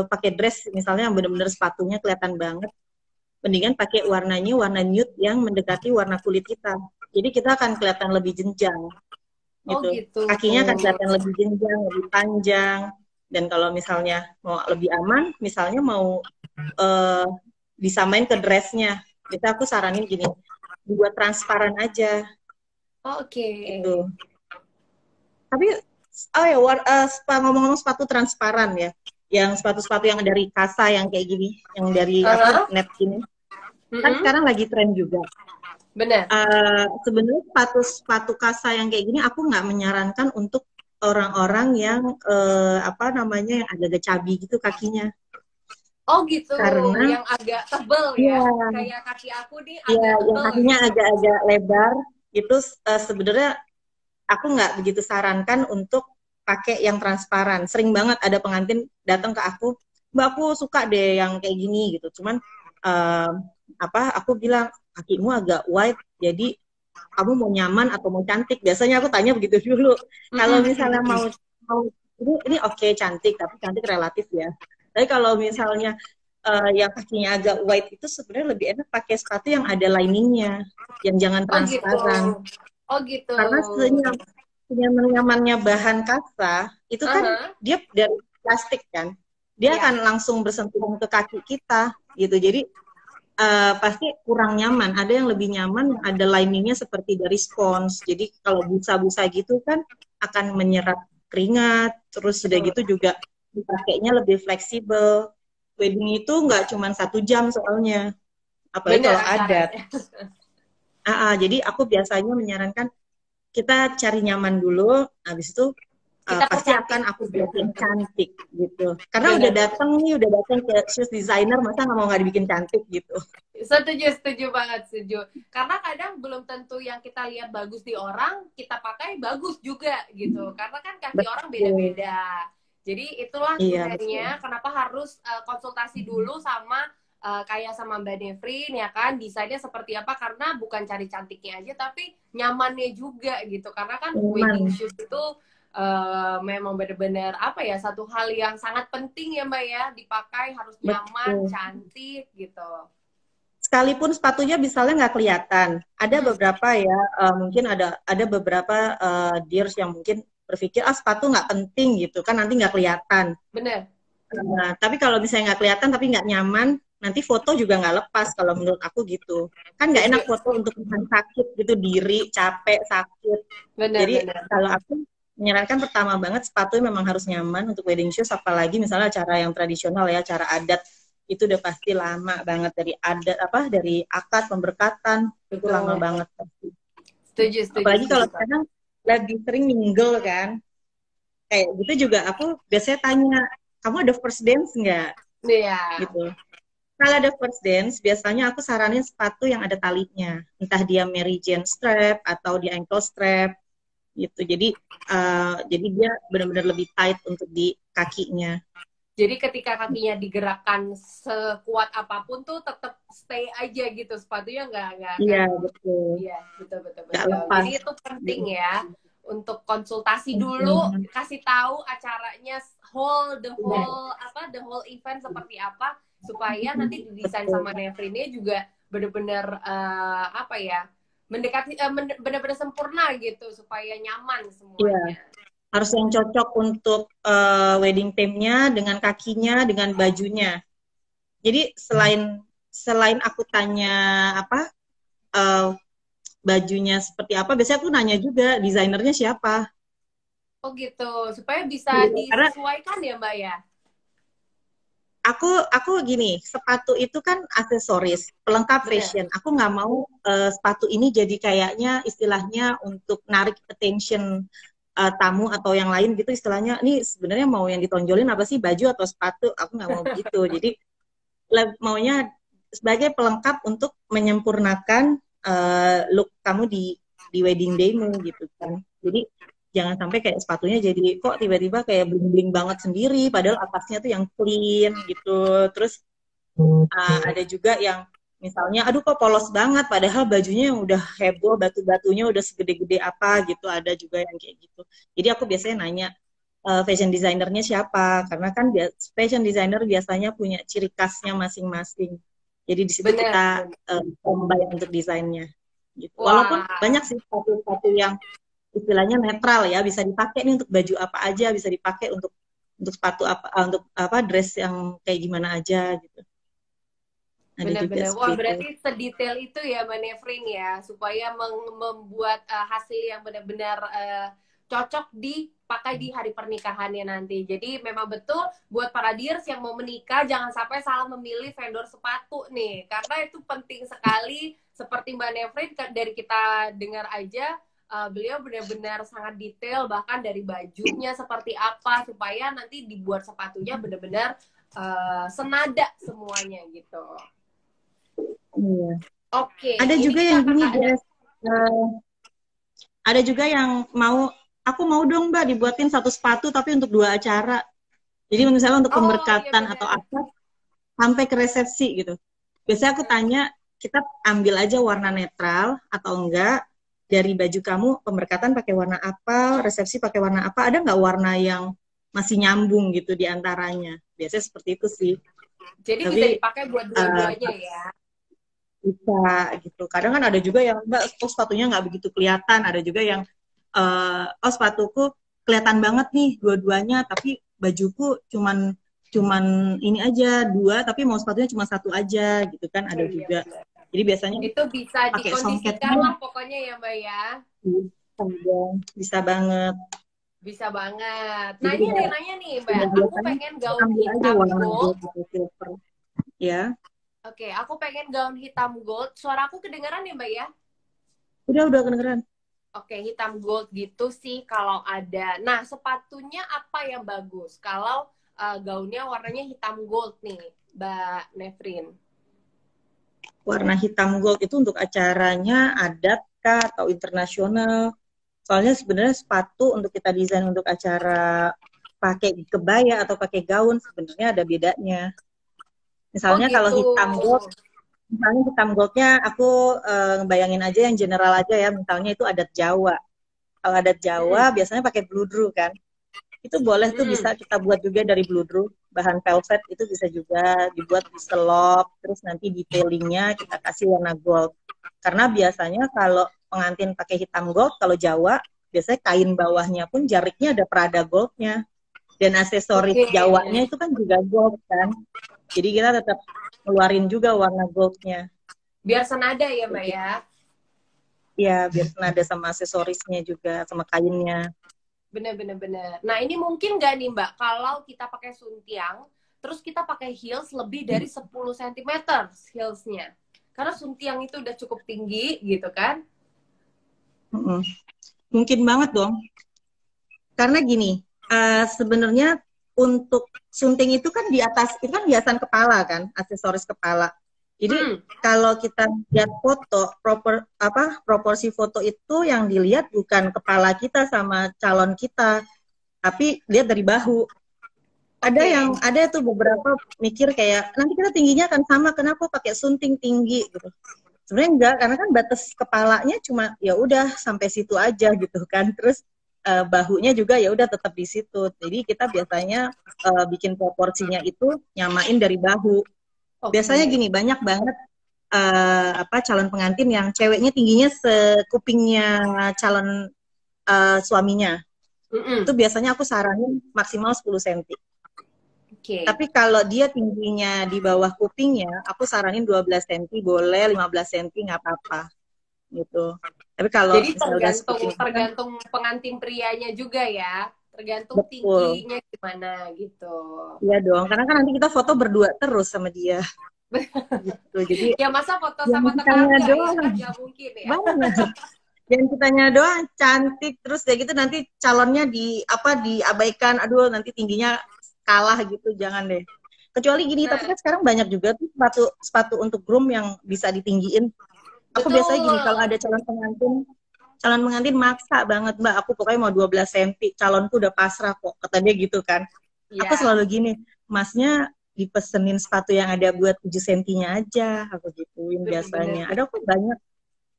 pakai dress misalnya yang benar-benar sepatunya kelihatan banget, mendingan pakai warnanya warna nude yang mendekati warna kulit kita. Jadi kita akan kelihatan lebih jenjang Oh gitu. gitu. Kakinya akan kelihatan lebih jenjang, lebih panjang. Dan kalau misalnya mau lebih aman, misalnya mau uh, disamain ke dressnya, itu aku saranin gini, dibuat transparan aja Oke. gitu. Tapi oh ya, ngomong-ngomong sepatu transparan ya, yang sepatu-sepatu yang dari kasa yang kayak gini, yang dari apa Uh-huh. net gini, kan Mm-mm. sekarang lagi tren juga. Bener. Sebenarnya sepatu kasa yang kayak gini aku nggak menyarankan untuk orang-orang yang apa namanya yang agak-agak cabi gitu kakinya, Oh gitu. karena Yang agak tebel ya. ya Kayak kaki aku nih ya agak yang tebel kakinya gitu. agak-agak lebar itu sebenarnya aku nggak begitu sarankan untuk pakai yang transparan. Sering banget ada pengantin datang ke aku, Mbak aku suka deh yang kayak gini gitu. Cuman uh, apa aku bilang kakimu agak wide, jadi kamu mau nyaman atau mau cantik? Biasanya aku tanya begitu dulu. Kalau Mm-mm. misalnya mau ini oke, cantik, tapi cantik relatif ya. Tapi kalau misalnya yang kakinya agak white itu sebenarnya lebih enak pakai sepatu yang ada liningnya, yang jangan Oh gitu. transparan. Oh gitu. Karena senyaman-nyamannya bahan kasa itu kan Aha. dia dari plastik kan, dia Ya. akan langsung bersentuhan ke kaki kita gitu. Jadi pasti kurang nyaman. Ada yang lebih nyaman, ada liningnya seperti dari spons. Jadi kalau busa-busa gitu kan akan menyerap keringat. Terus sudah Betul. gitu juga dipakainya lebih fleksibel. Wedding itu nggak cuma 1 jam soalnya, apalagi Bener kalau adat. acaranya. Jadi aku biasanya menyarankan kita cari nyaman dulu, habis itu Kita pasti cantik. akan aku buatin cantik gitu. Karena udah Bener. datang nih, udah datang ke shoes designer, masa nggak mau nggak dibikin cantik gitu. Setuju, setuju banget, setuju. Karena kadang belum tentu yang kita lihat bagus di orang, kita pakai bagus juga gitu. Karena kan kaki orang Betul. beda-beda. Jadi itulah Iya, betul. gunanya kenapa harus konsultasi dulu sama kayak sama Mbak Nevrin ya kan, desainnya seperti apa, karena bukan cari cantiknya aja tapi nyamannya juga gitu. Karena kan Nyaman. wedding shoes itu memang benar-benar apa ya, satu hal yang sangat penting ya Mbak ya, dipakai harus nyaman, Betul. cantik gitu. Sekalipun sepatunya misalnya nggak kelihatan, ada Hmm, beberapa ya, mungkin ada beberapa dealers yang mungkin berpikir sepatu nggak penting gitu kan nanti nggak kelihatan. bener. Nah, tapi kalau misalnya nggak kelihatan tapi nggak nyaman, nanti foto juga nggak lepas kalau menurut aku gitu. Kan nggak enak Setuju. foto untuk teman sakit gitu, diri, capek, sakit. Jadi Bener-bener. kalau aku menyarankan pertama banget sepatu memang harus nyaman untuk wedding shoes, apalagi misalnya acara yang tradisional ya, acara adat itu udah pasti lama banget dari adat dari akad pemberkatan itu lama Betul. banget pasti. Setuju, setuju, Apalagi setuju, kalau Kak. sekarang lagi sering mingle kan, kayak gitu juga aku biasanya tanya, kamu ada first dance nggak? Iya. Gitu. Kalau ada first dance, biasanya aku saranin sepatu yang ada talinya. Entah dia Mary Jane strap atau dia ankle strap gitu. Jadi dia benar-benar lebih tight untuk di kakinya. Jadi ketika kakinya digerakkan sekuat apapun tuh tetap stay aja gitu, sepatunya nggak. Iya, betul. Iya, betul, betul, Nggak betul. lepas. Jadi itu penting ya untuk konsultasi dulu, Mhm. kasih tahu acaranya Iya, the whole event seperti apa, supaya nanti didesain betul. sama Nevrinnya juga benar-benar apa ya, mendekati benar-benar sempurna gitu supaya nyaman Iya, semuanya. harus yang cocok untuk wedding theme-nya dengan kakinya, dengan bajunya. Jadi selain selain aku tanya apa eh, bajunya seperti apa, biasanya aku nanya juga desainernya siapa. Oh gitu, supaya bisa Gitu. Karena disesuaikan ya Mbak ya. aku gini, sepatu itu kan aksesoris, pelengkap Bener. fashion. Aku nggak mau sepatu ini jadi kayaknya istilahnya untuk narik attention tamu atau yang lain gitu istilahnya. Ini sebenarnya mau yang ditonjolin apa sih, baju atau sepatu? Aku nggak mau begitu. Jadi maunya sebagai pelengkap untuk menyempurnakan look kamu di wedding day-mu gitu kan. Jadi jangan sampai kayak sepatunya jadi kok tiba-tiba kayak bling-bling banget sendiri padahal atasnya tuh yang clean gitu. Terus ada juga yang misalnya aduh kok polos banget padahal bajunya yang udah heboh, batu-batunya udah segede-gede apa gitu, ada juga yang kayak gitu. Jadi aku biasanya nanya fashion designernya siapa, karena kan fashion designer biasanya punya ciri khasnya masing-masing. Jadi di situ Bener, kita bener. combine untuk desainnya. Gitu. Walaupun Wah, banyak sih sepatu-sepatu yang istilahnya netral ya, bisa dipakai nih untuk baju apa aja, bisa dipakai untuk sepatu apa, untuk apa dress yang kayak gimana aja gitu. Ada juga bener-bener. seperti Wah, itu. berarti sedetail itu ya Mbak Nevrin ya, supaya membuat hasil yang benar-benar cocok dipakai di hari pernikahannya nanti. Jadi memang betul buat para dears yang mau menikah jangan sampai salah memilih vendor sepatu nih, karena itu penting sekali. Seperti Mbak Nevrin dari kita dengar aja, beliau benar-benar sangat detail, bahkan dari bajunya seperti apa supaya nanti dibuat sepatunya benar-benar senada semuanya gitu. Iya. Oke, Ada ini juga kita yang gini, kakak ada. Jess. Ada juga yang aku mau dong Mbak dibuatin satu sepatu tapi untuk dua acara. Jadi misalnya untuk Oh iya pemberkatan atau benar. apa sampai ke resepsi gitu. Biasanya aku tanya, kita ambil aja warna netral atau enggak, dari baju kamu pemberkatan pakai warna apa, resepsi pakai warna apa, ada nggak warna yang masih nyambung gitu di antaranya. Biasanya seperti itu sih. Jadi bisa Tapi dipakai buat uh, dua-duanya ya. bisa gitu. Kadang kan ada juga yang Mbak, oh sepatunya nggak begitu kelihatan. Ada juga yang oh sepatuku kelihatan banget nih dua-duanya, tapi bajuku cuman cuman ini aja dua, tapi mau sepatunya cuma satu aja gitu kan, Oh ada iya juga. benar. Jadi biasanya Itu bisa pakai dikondisikan songketnya lah pokoknya ya Mbak ya. bisa banget. Bisa banget. Jadi Nanya nih Mbak, aku biasanya pengen gaun ambil aja hitam warna gold. gold atau silver ya. Oke, aku pengen gaun hitam gold. Suaraku kedengaran ya Mbak ya? Udah kedengeran. Oke, hitam gold gitu sih kalau ada. Nah, sepatunya apa yang bagus? Kalau gaunnya warnanya hitam gold nih, Mbak Nevrin. Warna hitam gold itu untuk acaranya adat kah atau internasional? Soalnya sebenarnya sepatu untuk kita desain untuk acara pakai kebaya atau pakai gaun sebenarnya ada bedanya. Oh Misalnya kalau gitu. misalnya hitam goldnya aku ngebayangin aja yang general aja ya, misalnya itu adat Jawa. Kalau adat Jawa Mm-mm. biasanya pakai bludru kan. Itu boleh tuh Mm-mm. bisa kita buat juga dari bludru, bahan velvet itu bisa juga dibuat di selop, terus nanti detailingnya kita kasih warna gold. Karena biasanya kalau pengantin pakai hitam gold, kalau Jawa biasanya kain bawahnya pun jariknya ada perada goldnya, dan aksesoris Oke. Jawanya itu kan juga gold kan. Jadi kita tetap ngeluarin juga warna goldnya. Biar senada ya Mbak ya. Ya, biar senada sama aksesorisnya juga, sama kainnya. Bener-bener bener. Nah ini mungkin nggak nih Mbak, kalau kita pakai suntiang, terus kita pakai heels lebih dari 10 cm heelsnya. Karena suntiang itu udah cukup tinggi gitu kan. Mm-mm. Mungkin banget dong. Karena gini, sebenarnya untuk sunting itu kan di atas, itu kan hiasan kepala kan, aksesoris kepala. Jadi Hmm. kalau kita lihat foto, proporsi foto itu yang dilihat bukan kepala kita sama calon kita, tapi lihat dari bahu. Oke. Ada tuh beberapa mikir kayak nanti kita tingginya akan sama, kenapa pakai sunting tinggi gitu. Sebenarnya enggak, karena kan batas kepalanya cuma ya udah sampai situ aja gitu kan. Terus bahunya juga ya udah tetap di situ. Jadi kita biasanya bikin proporsinya itu nyamain dari bahu. Biasanya Oke. gini, banyak banget calon pengantin yang ceweknya tingginya sekupingnya calon suaminya. Itu Mm-mm. biasanya aku saranin maksimal 10 cm. Oke. Tapi kalau dia tingginya di bawah kupingnya, aku saranin 12 cm boleh, 15 cm nggak apa-apa gitu. Tapi kalau Jadi misalnya udah tergantung sekuping kan, tergantung pengantin prianya juga ya. Tergantung betul. tingginya gimana gitu. Iya dong, karena kan nanti kita foto berdua terus sama dia gitu. Jadi Ya masa foto yang sama kitanya tetangga ya kan doang nggak mungkin ya. banget. Yang kitanya doang cantik terus ya gitu nanti calonnya diabaikan. Aduh, nanti tingginya kalah gitu, jangan deh. Kecuali gini, tapi Nah, kan sekarang banyak juga tuh sepatu sepatu untuk groom yang bisa ditinggiin. Aku biasanya gini, kalau betul. ada calon pengantin maksa banget, Mbak, aku pokoknya mau 12 cm, calonku udah pasrah kok, kata dia gitu kan. Aku Ya, selalu gini, masnya dipesenin sepatu yang ada buat 7 cm-nya aja, aku gituin bener-bener. biasanya. Ada kok banyak,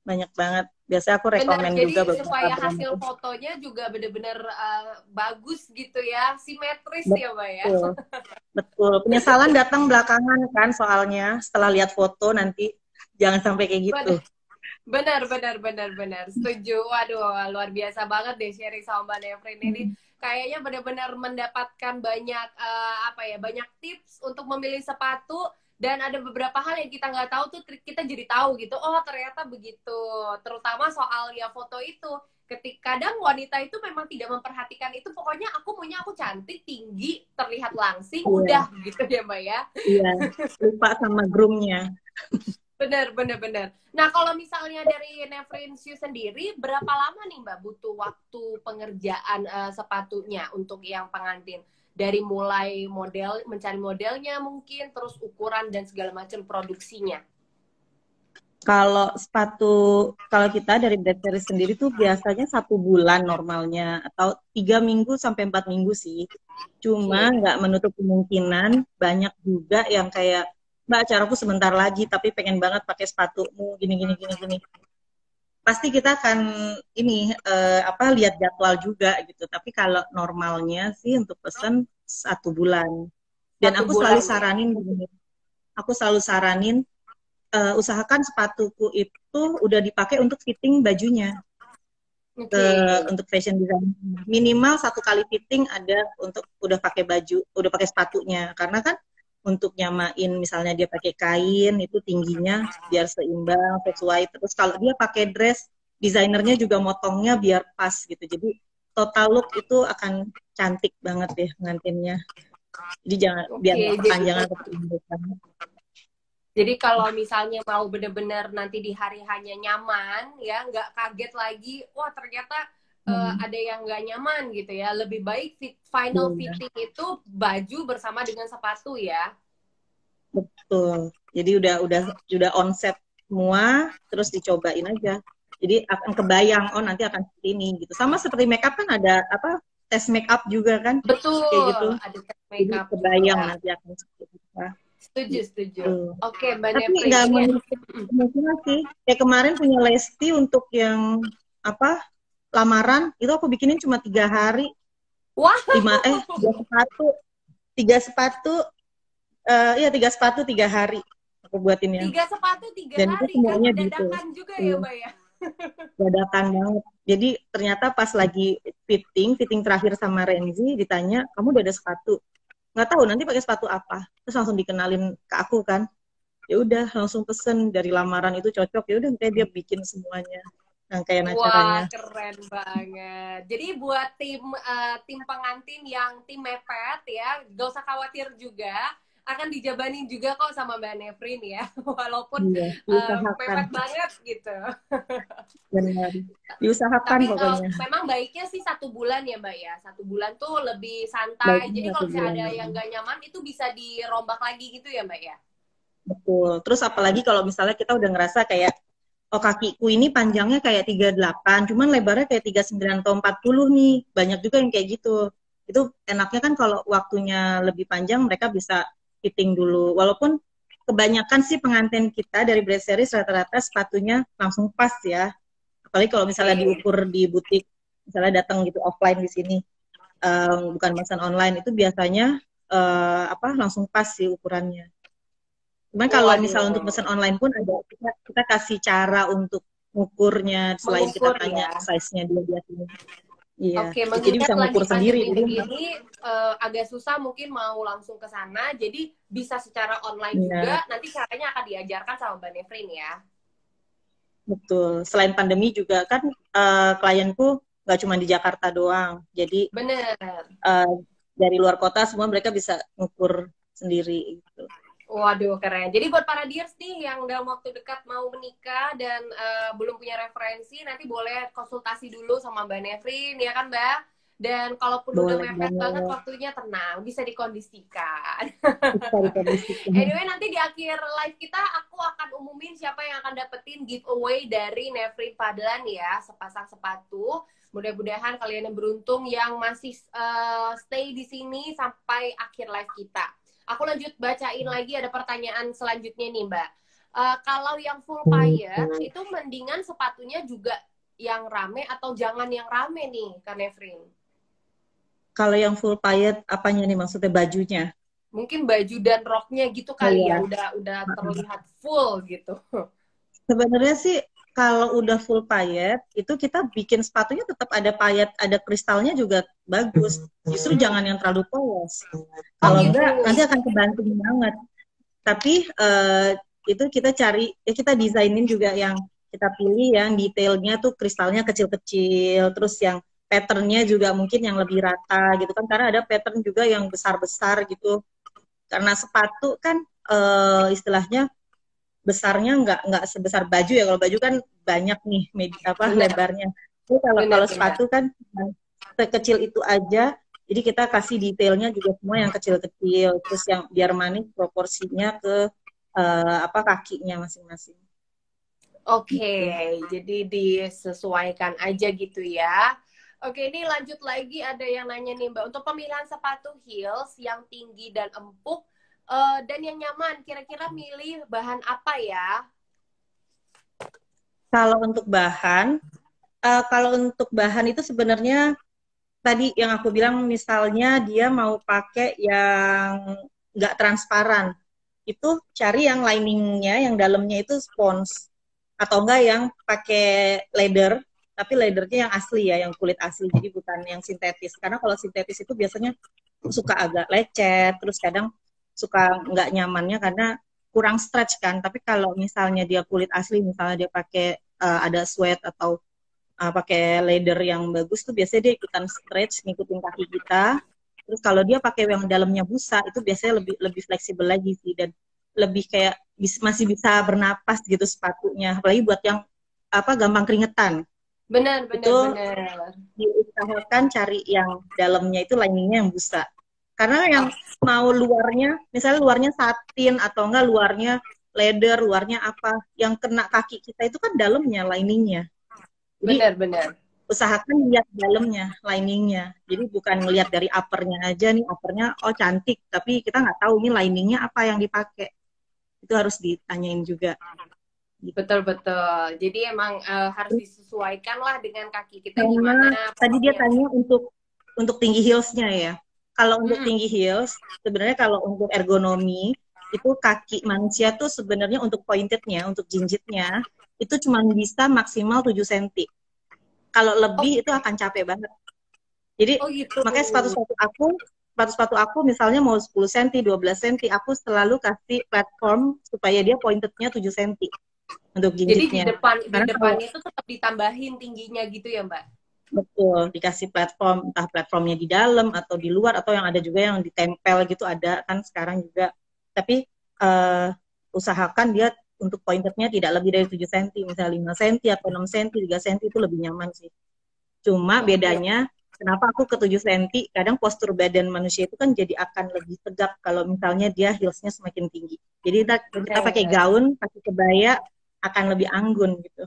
banyak banget. Biasanya aku Bener, rekomen juga jadi beberapa supaya brand hasil itu. fotonya juga bener-bener bagus gitu ya, simetris ya Mbak ya. Betul, betul. Penyesalan datang belakangan kan soalnya, setelah lihat foto nanti jangan sampai kayak gitu. Bener, bener, bener, bener, bener. Setuju. Waduh, luar biasa banget deh sharing sama Mbak Nevrin ini. Kayaknya benar-benar mendapatkan banyak apa ya, banyak tips untuk memilih sepatu dan ada beberapa hal yang kita nggak tahu tuh kita jadi tahu gitu. Oh ternyata begitu. Terutama soal ya foto itu. Ketika kadang wanita itu memang tidak memperhatikan itu. Pokoknya aku maunya aku cantik, tinggi, terlihat langsing, Iya, udah gitu ya Mbak ya. iya. Lupa sama groomnya. Bener, bener, bener. Nah, kalau misalnya dari Nevrin Shoe sendiri, berapa lama nih Mbak butuh waktu pengerjaan sepatunya untuk yang pengantin? Dari mulai model, mencari modelnya mungkin, terus ukuran dan segala macam produksinya. Kalau kalau kita dari Bread Series sendiri tuh biasanya 1 bulan normalnya, atau 3 minggu sampai 4 minggu sih. Cuma Oke. nggak menutup kemungkinan banyak juga yang kayak, Mbak, acaraku sebentar lagi, tapi pengen banget pakai sepatumu, gini, gini, gini, gini. Pasti kita akan ini lihat jadwal juga gitu. Tapi kalau normalnya sih untuk pesan 1 bulan. Dan Satu bulan ya. aku selalu saranin usahakan sepatuku itu udah dipakai untuk fitting bajunya, Oke. untuk fashion design. Minimal 1 kali fitting ada untuk udah pakai baju, udah pakai sepatunya. Karena kan untuk nyamain misalnya dia pakai kain itu tingginya biar seimbang sesuai. Terus kalau dia pakai dress, desainernya juga motongnya biar pas gitu. Jadi total look itu akan cantik banget deh pengantinnya. Jadi jangan biar Oke, nggak jadi kepanjangan atau kerimbutan. jadi kalau misalnya mau bener-bener nanti di hari hanya nyaman, ya nggak kaget lagi, wah ternyata Hmm. ada yang nggak nyaman gitu ya. Lebih baik final Iya. fitting itu baju bersama dengan sepatu ya. Betul. Jadi udah on set semua, terus dicobain aja. Jadi akan kebayang, oh nanti akan seperti ini gitu. Sama seperti makeup kan ada tes make up juga kan, Betul, kayak gitu. ada tes Jadi makeup kebayang juga. nanti akan seperti apa. Setuju, setuju. Gitu. Oke, Mbak Tapi Nefrin, nggak ini menutup kemungkinan sih. Kayak kemarin punya Lesti untuk yang apa lamaran itu aku bikinin cuma 3 hari, wah, 3 sepatu, iya 3 sepatu 3 hari aku buatinnya. 3 sepatu tiga Dan itu hari kan semuanya gitu. dadakan juga ya Iya, Mbak ya. dadakan banget. Jadi ternyata pas lagi fitting terakhir sama Renzi ditanya, kamu udah ada sepatu? Nggak tahu nanti pakai sepatu apa. Terus langsung dikenalin ke aku kan. Ya udah langsung pesen dari lamaran itu cocok. Ya udah kayak dia bikin semuanya rangkaian Wah, acaranya. keren banget. Jadi buat tim pengantin yang tim mepet ya, gak usah khawatir juga. Akan dijabanin juga kok sama Mbak Nefrin ya, walaupun Iya, diusahakan. mepet banget gitu. Benar. Diusahakan Tapi pokoknya. memang baiknya sih 1 bulan ya Mbak ya. 1 bulan tuh lebih santai. Baiknya Jadi satu kalau misalnya bulan. ada yang gak nyaman itu bisa dirombak lagi gitu ya Mbak ya. Betul. Terus apalagi kalau misalnya kita udah ngerasa kayak, oh kakiku ini panjangnya kayak 38, cuman lebarnya kayak 39 atau 40 nih. Banyak juga yang kayak gitu. Itu enaknya kan kalau waktunya lebih panjang, mereka bisa fitting dulu. Walaupun kebanyakan sih pengantin kita dari Brand Series rata-rata sepatunya langsung pas ya. Apalagi kalau misalnya Oke. diukur di butik, misalnya datang gitu offline di sini, bukan pesan online, itu biasanya langsung pas sih ukurannya. Cuman kalau misal untuk Waduh, pesan online pun ada kita kasih cara untuk ngukurnya selain kita mengukur tanya ya. size-nya dia biasanya. Iya, Oke, jadi mengingat bisa lagi ngukur sendiri. pandemi Jadi begini, agak susah mungkin mau langsung ke sana. Jadi bisa secara online ya, juga. Nanti caranya akan diajarkan sama Mbak Nefrin ya. betul. Selain pandemi juga kan klienku nggak cuma di Jakarta doang. Jadi Bener. eh, dari luar kota semua mereka bisa ngukur sendiri gitu. Waduh, keren. Jadi buat para dears nih yang dalam waktu dekat mau menikah dan belum punya referensi, nanti boleh konsultasi dulu sama Mbak Nefrin, ya kan Mbak? Dan kalaupun udah Boleh mepet banget banget. waktunya, tenang, bisa dikondisikan. Bisa dikondisikan. Anyway, nanti di akhir live kita, aku akan umumin siapa yang akan dapetin giveaway dari Nefrin Fadlan ya, sepasang sepatu. Mudah-mudahan kalian yang beruntung yang masih stay di sini sampai akhir live kita. Aku lanjut bacain lagi, ada pertanyaan selanjutnya nih Mbak. Kalau yang full payet itu mendingan sepatunya juga yang rame atau jangan yang rame nih Kak Nefrin? Kalau yang full payet apanya nih maksudnya bajunya? Mungkin baju dan roknya gitu Oh kali ya, iya. udah terlihat full gitu. Sebenarnya sih kalau udah full payet itu kita bikin sepatunya tetap ada payet, ada kristalnya juga bagus. Justru jangan yang terlalu polos. Oh Kalau gitu. enggak nanti akan kebanting banget. Tapi itu kita cari, kita desainin juga yang kita pilih yang detailnya tuh kristalnya kecil-kecil, terus yang patternnya juga mungkin yang lebih rata gitu kan, karena ada pattern juga yang besar-besar gitu. Karena sepatu kan istilahnya besarnya nggak sebesar baju ya. Kalau baju kan banyak nih Benar, lebarnya. Jadi kalau benar, kalau benar. sepatu kan sekecil itu aja. Jadi kita kasih detailnya juga semua yang kecil-kecil. Terus yang biar manis proporsinya ke kakinya masing-masing. Oke, Gitu. jadi disesuaikan aja gitu ya. Oke, ini lanjut lagi ada yang nanya nih Mbak, untuk pemilihan sepatu heels yang tinggi dan empuk dan yang nyaman, kira-kira milih bahan apa ya? Kalau untuk bahan itu sebenarnya tadi yang aku bilang misalnya dia mau pakai yang nggak transparan, itu cari yang liningnya, yang dalamnya itu spons atau enggak yang pakai leather, tapi leathernya yang asli ya, yang kulit asli, jadi bukan yang sintetis. Karena kalau sintetis itu biasanya suka agak lecet, terus kadang suka nggak nyamannya karena kurang stretch kan. Tapi kalau misalnya dia kulit asli, misalnya dia pakai ada sweat atau pakai leather yang bagus tuh biasanya dia ikutan stretch ngikutin kaki kita. Terus kalau dia pakai yang dalamnya busa itu biasanya lebih lebih fleksibel lagi sih, dan lebih kayak masih bisa bernapas gitu sepatunya. Apalagi buat yang gampang keringetan. Benar, benar, Itu benar. diusahakan cari yang dalamnya itu liningnya yang busa. Karena yang Oh, mau luarnya, misalnya luarnya satin atau enggak luarnya leather, luarnya apa, yang kena kaki kita itu kan dalamnya liningnya. Jadi benar, benar. usahakan lihat dalamnya, liningnya. Jadi bukan ngelihat dari uppernya aja nih, uppernya oh cantik, tapi kita nggak tahu ini liningnya apa yang dipakai. Itu harus ditanyain juga. Gitu. Betul betul. Jadi emang harus disesuaikan lah dengan kaki kita Sama gimana tadi dia pokoknya. tanya untuk tinggi heelsnya ya. Kalau untuk Mm-mm. tinggi heels, sebenarnya kalau untuk ergonomi itu kaki manusia tuh sebenarnya untuk pointednya, untuk jinjitnya itu cuma bisa maksimal 7 cm. Kalau Oh, lebih itu akan capek banget. Jadi oh gitu. makanya sepatu-sepatu aku misalnya mau 10 cm, 12 cm, aku selalu kasih platform supaya dia pointednya 7 cm untuk Jadi di jinjitnya. depan di Karena kalau depannya itu tetap ditambahin tingginya gitu ya, Mbak? betul dikasih platform, entah platformnya di dalam atau di luar atau yang ada juga yang ditempel gitu ada kan sekarang juga. Tapi uh, usahakan dia untuk pointednya tidak lebih dari 7 cm, misalnya 5 cm atau 6 cm, 3 cm itu lebih nyaman sih. Cuma Oke. bedanya kenapa aku ke 7 cm, kadang postur badan manusia itu kan jadi akan lebih tegak kalau misalnya dia heelsnya semakin tinggi. Jadi kita pakai Bener. gaun, pakai kebaya akan lebih anggun gitu.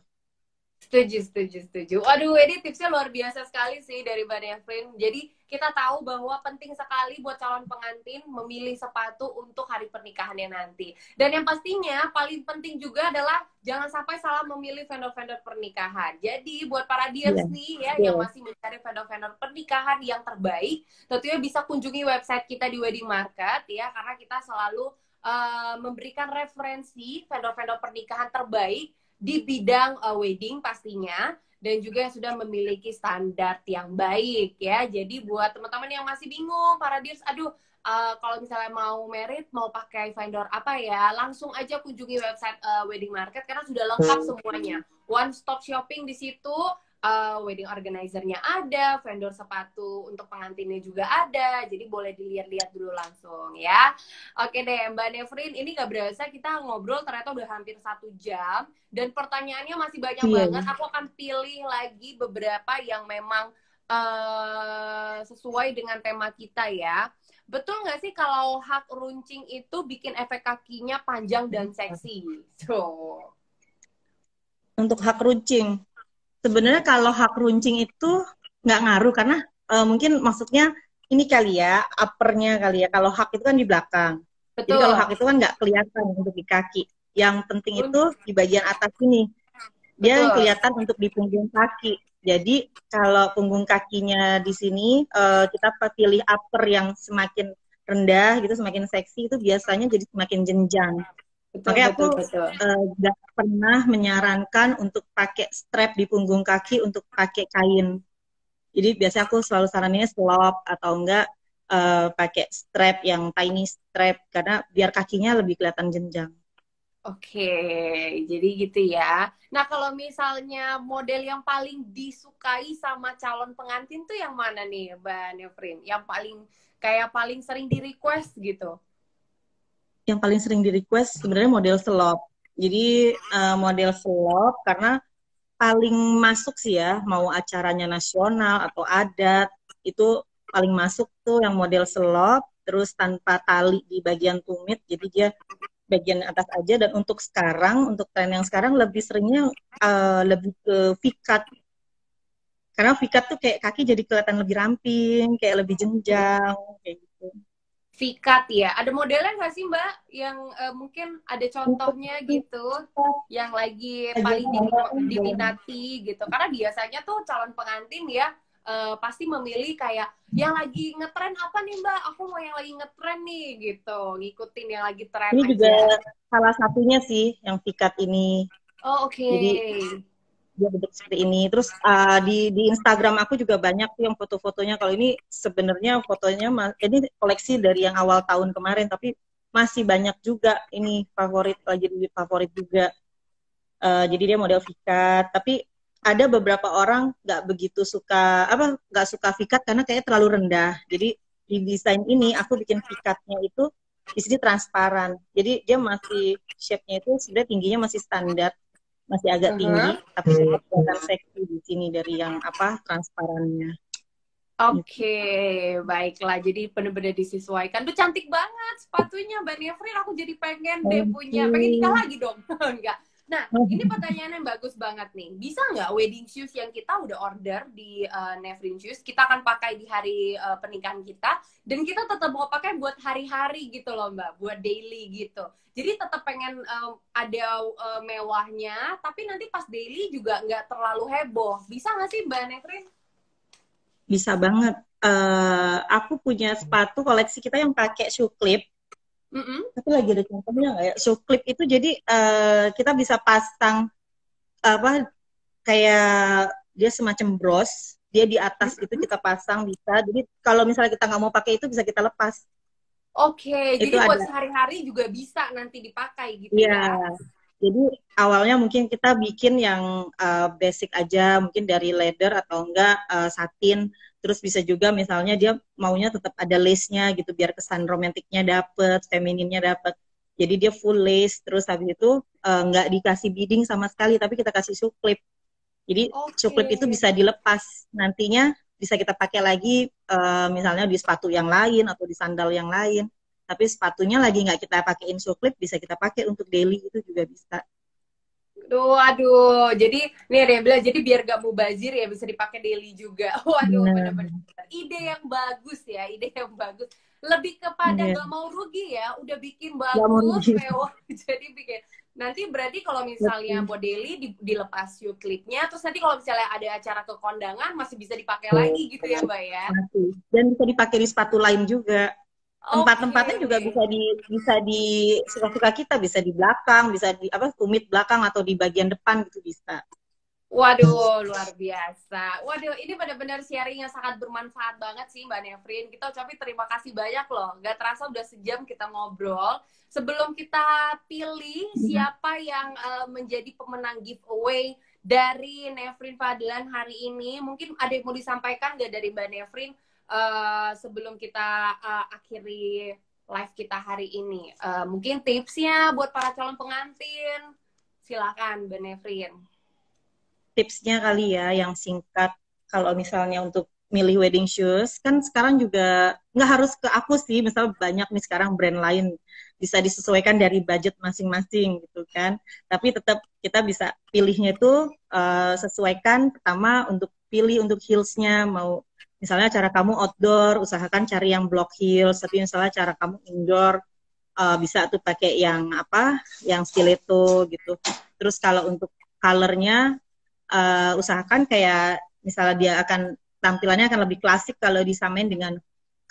Setuju, setuju, setuju. Waduh, ini tipsnya luar biasa sekali sih dari Mbak Nevrin. Jadi kita tahu bahwa penting sekali buat calon pengantin memilih sepatu untuk hari pernikahannya nanti. Dan yang pastinya paling penting juga adalah jangan sampai salah memilih vendor-vendor pernikahan. Jadi buat para Iya, dears nih ya yang betul. masih mencari vendor-vendor pernikahan yang terbaik, tentunya bisa kunjungi website kita di Wedding Market ya, karena kita selalu memberikan referensi vendor-vendor pernikahan terbaik di bidang wedding pastinya dan juga yang sudah memiliki standar yang baik ya. Jadi buat teman-teman yang masih bingung, para dears, aduh kalau misalnya mau merit, mau pakai vendor apa ya, langsung aja kunjungi website Wedding Market karena sudah lengkap semuanya. One stop shopping di situ, wedding organizer-nya ada, vendor sepatu untuk pengantinnya juga ada. Jadi boleh dilihat-lihat dulu langsung ya. Oke deh, Mbak Nevrin, ini gak berasa kita ngobrol ternyata udah hampir 1 jam dan pertanyaannya masih banyak Iya, banget. Aku akan pilih lagi beberapa yang memang sesuai dengan tema kita ya. Betul nggak sih kalau hak runcing itu bikin efek kakinya panjang dan seksi? So, untuk hak runcing. Sebenarnya kalau hak runcing itu nggak ngaruh karena mungkin maksudnya ini kali ya, uppernya kali ya. Kalau hak itu kan di belakang. Jadi kalau hak betul. itu kan nggak kelihatan untuk di kaki. Yang penting itu Run- di bagian atas ini. Dia yang Betul. kelihatan untuk di punggung kaki. Jadi kalau punggung kakinya di sini kita pilih upper yang semakin rendah gitu, semakin seksi itu biasanya jadi semakin jenjang. Betul, Makanya aku betul, betul. nggak pernah menyarankan untuk pakai strap di punggung kaki untuk pakai kain. Jadi biasanya aku selalu sarannya slop atau enggak pakai strap yang tiny strap karena biar kakinya lebih kelihatan jenjang. Oke, jadi gitu ya. Nah, kalau misalnya model yang paling disukai sama calon pengantin tuh yang mana nih, Mbak Nevrin? Yang paling sering di request gitu. Yang paling sering di request sebenarnya model slop. Jadi model slop karena paling masuk sih ya, mau acaranya nasional atau adat, itu paling masuk tuh yang model selop, terus tanpa tali di bagian tumit, jadi dia bagian atas aja. Dan untuk sekarang, untuk tren yang sekarang lebih seringnya lebih ke V-cut. Karena V-cut tuh kayak kaki jadi kelihatan lebih ramping, kayak lebih jenjang, kayak gitu. Vikat ya. Ada modelnya nggak sih Mbak yang mungkin ada Untuk contohnya gitu V-cut yang lagi aja paling diminati gitu. Karena biasanya tuh calon pengantin ya pasti memilih kayak yang lagi ngetren apa nih Mbak? Aku mau yang lagi ngetren nih gitu. Ngikutin yang lagi tren ini juga aja. salah satunya sih yang V-cut ini. Oh, oke. Jadi dia bentuk seperti ini. Terus di Instagram aku juga banyak tuh yang foto-fotonya. Kalau ini sebenarnya fotonya ini koleksi dari yang awal tahun kemarin, tapi masih banyak juga ini favorit lagi di favorit juga. Jadi dia model V-cut, tapi ada beberapa orang nggak begitu suka nggak suka V-cut karena kayaknya terlalu rendah. Jadi di desain ini aku bikin V-cutnya itu di sini transparan. Jadi dia masih shape-nya itu sebenarnya tingginya masih standar, masih agak tinggi, Uh-huh. tapi kelihatan seksi di sini dari yang transparannya. Oke, baiklah. Jadi benar-benar disesuaikan. Tuh cantik banget sepatunya Mbak Nevrin. Aku jadi pengen deh Thank punya. Pengen nikah you. lagi dong. Enggak. Nah, ini pertanyaan yang bagus banget nih. Bisa nggak wedding shoes yang kita udah order di Nevrin Shoes, kita akan pakai di hari pernikahan kita, dan kita tetap mau pakai buat hari-hari gitu loh Mbak, buat daily gitu. Jadi tetap pengen ada mewahnya, tapi nanti pas daily juga nggak terlalu heboh. Bisa nggak sih Mbak Nevrin? Bisa banget. Aku punya sepatu koleksi kita yang pakai shoe clip. Tapi lagi ada contohnya nggak ya? Shoe clip itu jadi kita bisa pasang apa kayak dia semacam bros, dia di atas itu kita pasang bisa. Jadi kalau misalnya kita nggak mau pakai itu bisa kita lepas. Oke, Itu jadi buat ada. sehari-hari juga bisa nanti dipakai gitu Iya. ya? Jadi awalnya mungkin kita bikin yang basic aja, mungkin dari leather atau enggak satin. Terus bisa juga misalnya dia maunya tetap ada lace-nya gitu, biar kesan romantiknya dapet, femininnya dapet. Jadi dia full lace, terus habis itu nggak dikasih beading sama sekali, tapi kita kasih shoe clip. Jadi shoe Oke. clip itu bisa dilepas, nantinya bisa kita pakai lagi misalnya di sepatu yang lain atau di sandal yang lain. Tapi sepatunya lagi nggak kita pakein shoe clip, bisa kita pakai untuk daily itu juga bisa. Aduh, jadi nih ada yang bilang, jadi biar gak mubazir ya bisa dipakai daily juga. Waduh, Benar. bener-bener ide yang bagus ya, ide yang bagus. Lebih kepada Iya. gak mau rugi ya, udah bikin Nggak mau bagus, rugi. mewah, jadi bikin. Nanti berarti kalau misalnya Betul. buat daily dilepas shoe clipnya, terus nanti kalau misalnya ada acara ke kondangan masih bisa dipakai lagi gitu ya Mbak ya? Masih. Dan bisa dipakai di sepatu lain juga. Oke. Tempat-tempatnya juga bisa di suka-suka kita, bisa di belakang, bisa di apa tumit belakang atau di bagian depan gitu bisa. Waduh, luar biasa. Waduh, ini benar-benar sharing yang sangat bermanfaat banget sih Mbak Nevrin. Kita ucapin terima kasih banyak loh. Gak terasa udah sejam kita ngobrol. Sebelum kita pilih siapa yang menjadi pemenang giveaway dari Nevrin Fadlan hari ini, mungkin ada yang mau disampaikan gak dari Mbak Nevrin sebelum kita akhiri live kita hari ini? Mungkin tipsnya buat para calon pengantin. Silakan Mbak Nevrin. Tipsnya kali ya yang singkat, kalau misalnya untuk milih wedding shoes kan sekarang juga nggak harus ke aku sih, misal banyak nih sekarang brand lain, bisa disesuaikan dari budget masing-masing gitu kan, tapi tetap kita bisa pilihnya itu sesuaikan. Pertama untuk pilih untuk heelsnya, mau misalnya cara kamu outdoor usahakan cari yang block heels, tapi misalnya cara kamu indoor bisa tuh pakai yang apa, yang stiletto gitu. Terus kalau untuk colornya usahakan kayak misalnya dia akan tampilannya akan lebih klasik kalau disamain dengan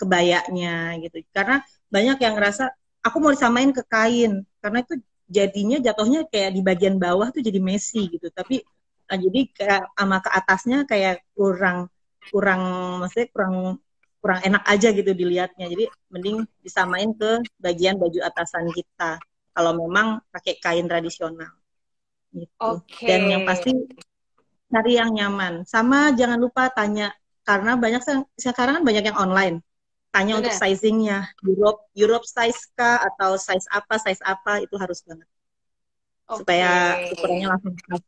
kebayanya gitu. Karena banyak yang ngerasa aku mau disamain ke kain, karena itu jadinya jatuhnya kayak di bagian bawah tuh jadi messy gitu. Tapi jadi kayak sama ke atasnya kayak kurang kurang maksudnya kurang kurang enak aja gitu dilihatnya. Jadi mending disamain ke bagian baju atasan kita kalau memang pakai kain tradisional gitu. Dan yang Oke. pasti cari yang nyaman. Sama jangan lupa tanya, karena banyak sekarang kan banyak yang online. Tanya untuk Bener. sizingnya, Europe size kah atau size apa itu harus banget Oke. supaya ukurannya langsung pas.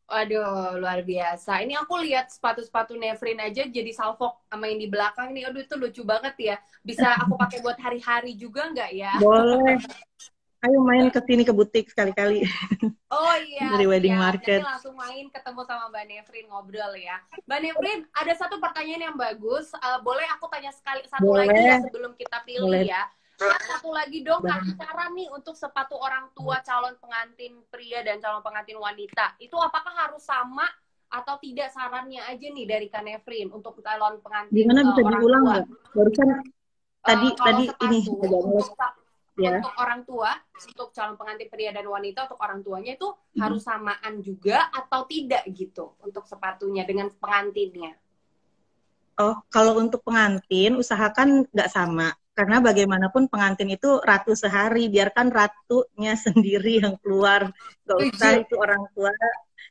Waduh, luar biasa. Ini aku lihat sepatu-sepatu Nevrin aja jadi salfok sama yang di belakang nih. Aduh, itu lucu banget ya. Bisa aku pakai buat hari-hari juga nggak ya? Boleh. Ayo main ke sini ke butik sekali-kali Oh iya, dari wedding siap. Nanti market. langsung main ketemu sama Mbak Nevrin ngobrol ya. Mbak Nevrin, ada satu pertanyaan yang bagus. Boleh aku tanya sekali satu lagi ya Boleh, sebelum kita pilih boleh. ya? Satu lagi dong, kasih saran nih untuk sepatu orang tua calon pengantin pria dan calon pengantin wanita. Itu apakah harus sama atau tidak, sarannya aja nih dari Kak Nevrin untuk calon pengantin Gimana bisa orang diulang tua? nggak? Barusan Kalau tadi ini sepatu agak ngelag ya. untuk orang tua, untuk calon pengantin pria dan wanita, untuk orang tuanya itu harus samaan juga atau tidak gitu untuk sepatunya dengan pengantinnya? Oh, kalau untuk pengantin usahakan nggak sama. Karena bagaimanapun pengantin itu ratu sehari, biarkan ratunya sendiri yang keluar. Nggak usah Setuju. itu orang tua.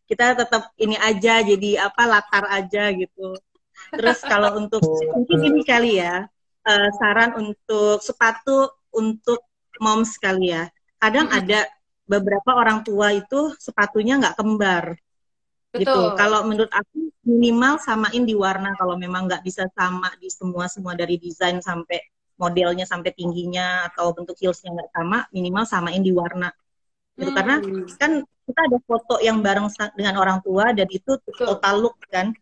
Kita tetap ini aja, jadi apa latar aja gitu. Terus kalau untuk mungkin ini kali ya, saran untuk sepatu untuk moms kali ya. Kadang ada beberapa orang tua itu sepatunya nggak kembar gitu. Betul. Kalau menurut aku minimal samain di warna, kalau memang nggak bisa sama di semua dari desain sampai modelnya sampai tingginya atau bentuk heelsnya nggak sama, minimal samain di warna gitu, karena Hmm, kan kita ada foto yang bareng dengan orang tua dan itu betul. total look kan.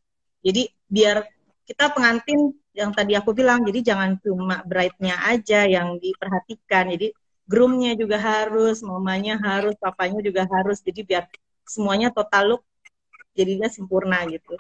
Jadi biar kita pengantin yang tadi aku bilang, jadi jangan cuma bride-nya aja yang diperhatikan, jadi groomnya juga harus, mamanya harus, papanya juga harus, jadi biar semuanya total look jadinya sempurna gitu.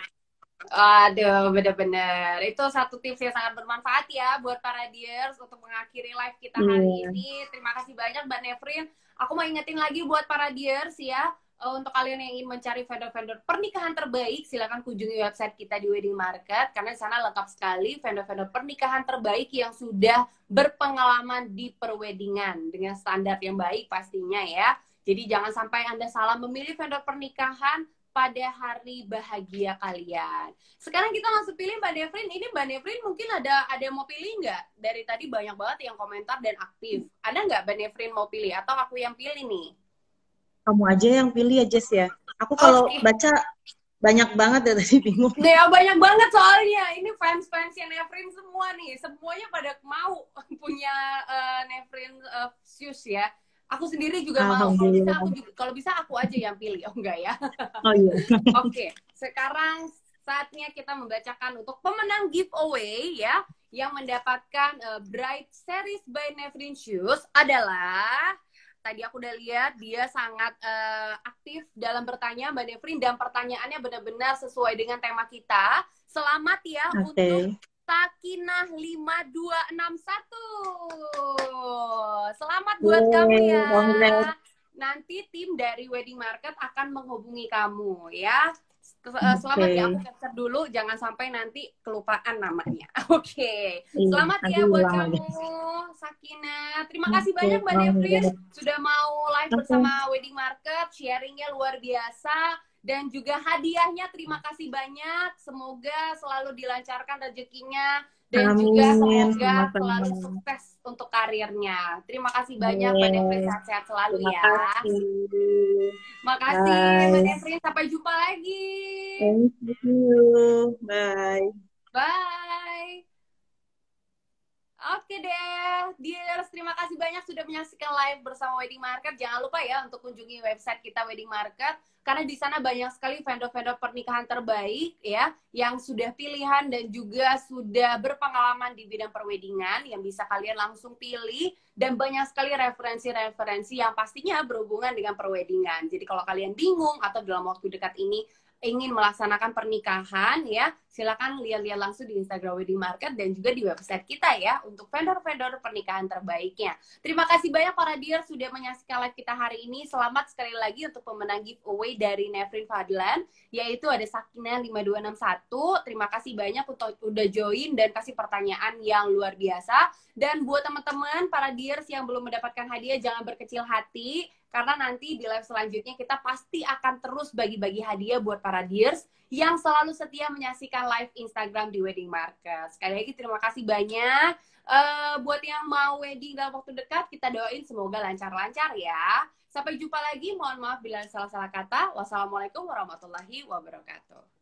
Aduh, bener-bener. Itu satu tips yang sangat bermanfaat ya buat para dears untuk mengakhiri live kita hari Iya. ini. Terima kasih banyak Mbak Nevrin. Aku mau ingetin lagi buat para dears ya, untuk kalian yang ingin mencari vendor-vendor pernikahan terbaik, silakan kunjungi website kita di Wedding Market karena di sana lengkap sekali vendor-vendor pernikahan terbaik yang sudah berpengalaman di perweddingan dengan standar yang baik pastinya ya. Jadi jangan sampai Anda salah memilih vendor pernikahan pada hari bahagia kalian. Sekarang kita langsung pilih Mbak Nevrin. Ini Mbak Nevrin mungkin ada yang mau pilih nggak? Dari tadi banyak banget yang komentar dan aktif. Ada nggak Mbak Nevrin mau pilih? Atau aku yang pilih nih? Kamu aja yang pilih ya, Jess ya. Aku Oke. kalau baca banyak banget ya tadi bingung. Ya banyak banget soalnya. Ini fans-fansnya Nevrin semua nih. Semuanya pada mau punya Nevrin shoes ya. Aku sendiri juga mau. Alhamdulillah. Kalau bisa aku aja yang pilih. Oh enggak ya. Oh iya. Oke, sekarang saatnya kita membacakan untuk pemenang giveaway ya, yang mendapatkan Bright Series by Nevrin Shoes adalah, tadi aku udah lihat dia sangat aktif dalam bertanya Mbak Nevrin, dan pertanyaannya benar-benar sesuai dengan tema kita. Selamat ya untuk Oke. Sakinah 5261. Selamat buat kamu Yeay, ya. congrats. Nanti tim dari Wedding Market akan menghubungi kamu ya. Selamat ya, aku Oke. capture dulu, jangan sampai nanti kelupaan namanya. Oke, Iya, selamat nanti ya buat ulang lagi. kamu, Sakina. Terima kasih Oke, banyak Mbak Nevrin alhamdulillah. sudah mau live Oke. bersama Wedding Market, sharingnya luar biasa. Dan juga hadiahnya terima kasih banyak. Semoga selalu dilancarkan rezekinya dan juga Amin, semoga sama-sama. selalu sukses untuk karirnya. Terima kasih banyak Mbak Nevrin, Yeay. sehat-sehat selalu Terima ya. kasih. Makasih Mbak Bye. Nevrin, sampai jumpa lagi. Thank you. Bye. Bye. Oke deh, dears, terima kasih banyak sudah menyaksikan live bersama Wedding Market. Jangan lupa ya untuk kunjungi website kita Wedding Market, karena di sana banyak sekali vendor-vendor pernikahan terbaik ya, yang sudah pilihan dan juga sudah berpengalaman di bidang perweddingan yang bisa kalian langsung pilih, dan banyak sekali referensi-referensi yang pastinya berhubungan dengan perweddingan. Jadi kalau kalian bingung atau dalam waktu dekat ini ingin melaksanakan pernikahan ya, silakan lihat-lihat langsung di Instagram Wedding Market dan juga di website kita ya untuk vendor-vendor pernikahan terbaiknya. Terima kasih banyak para dear sudah menyaksikan live kita hari ini. Selamat sekali lagi untuk pemenang giveaway dari Nevrin Fadlan, yaitu ada Sakina 5261. Terima kasih banyak untuk udah join dan kasih pertanyaan yang luar biasa. Dan buat teman-teman para dears yang belum mendapatkan hadiah, jangan berkecil hati, karena nanti di live selanjutnya kita pasti akan terus bagi-bagi hadiah buat para dears yang selalu setia menyaksikan live Instagram di Wedding Market. Sekali lagi terima kasih banyak. Buat yang mau wedding dalam waktu dekat, kita doain semoga lancar-lancar ya. Sampai jumpa lagi. Mohon maaf bila salah-salah kata. Wassalamualaikum warahmatullahi wabarakatuh.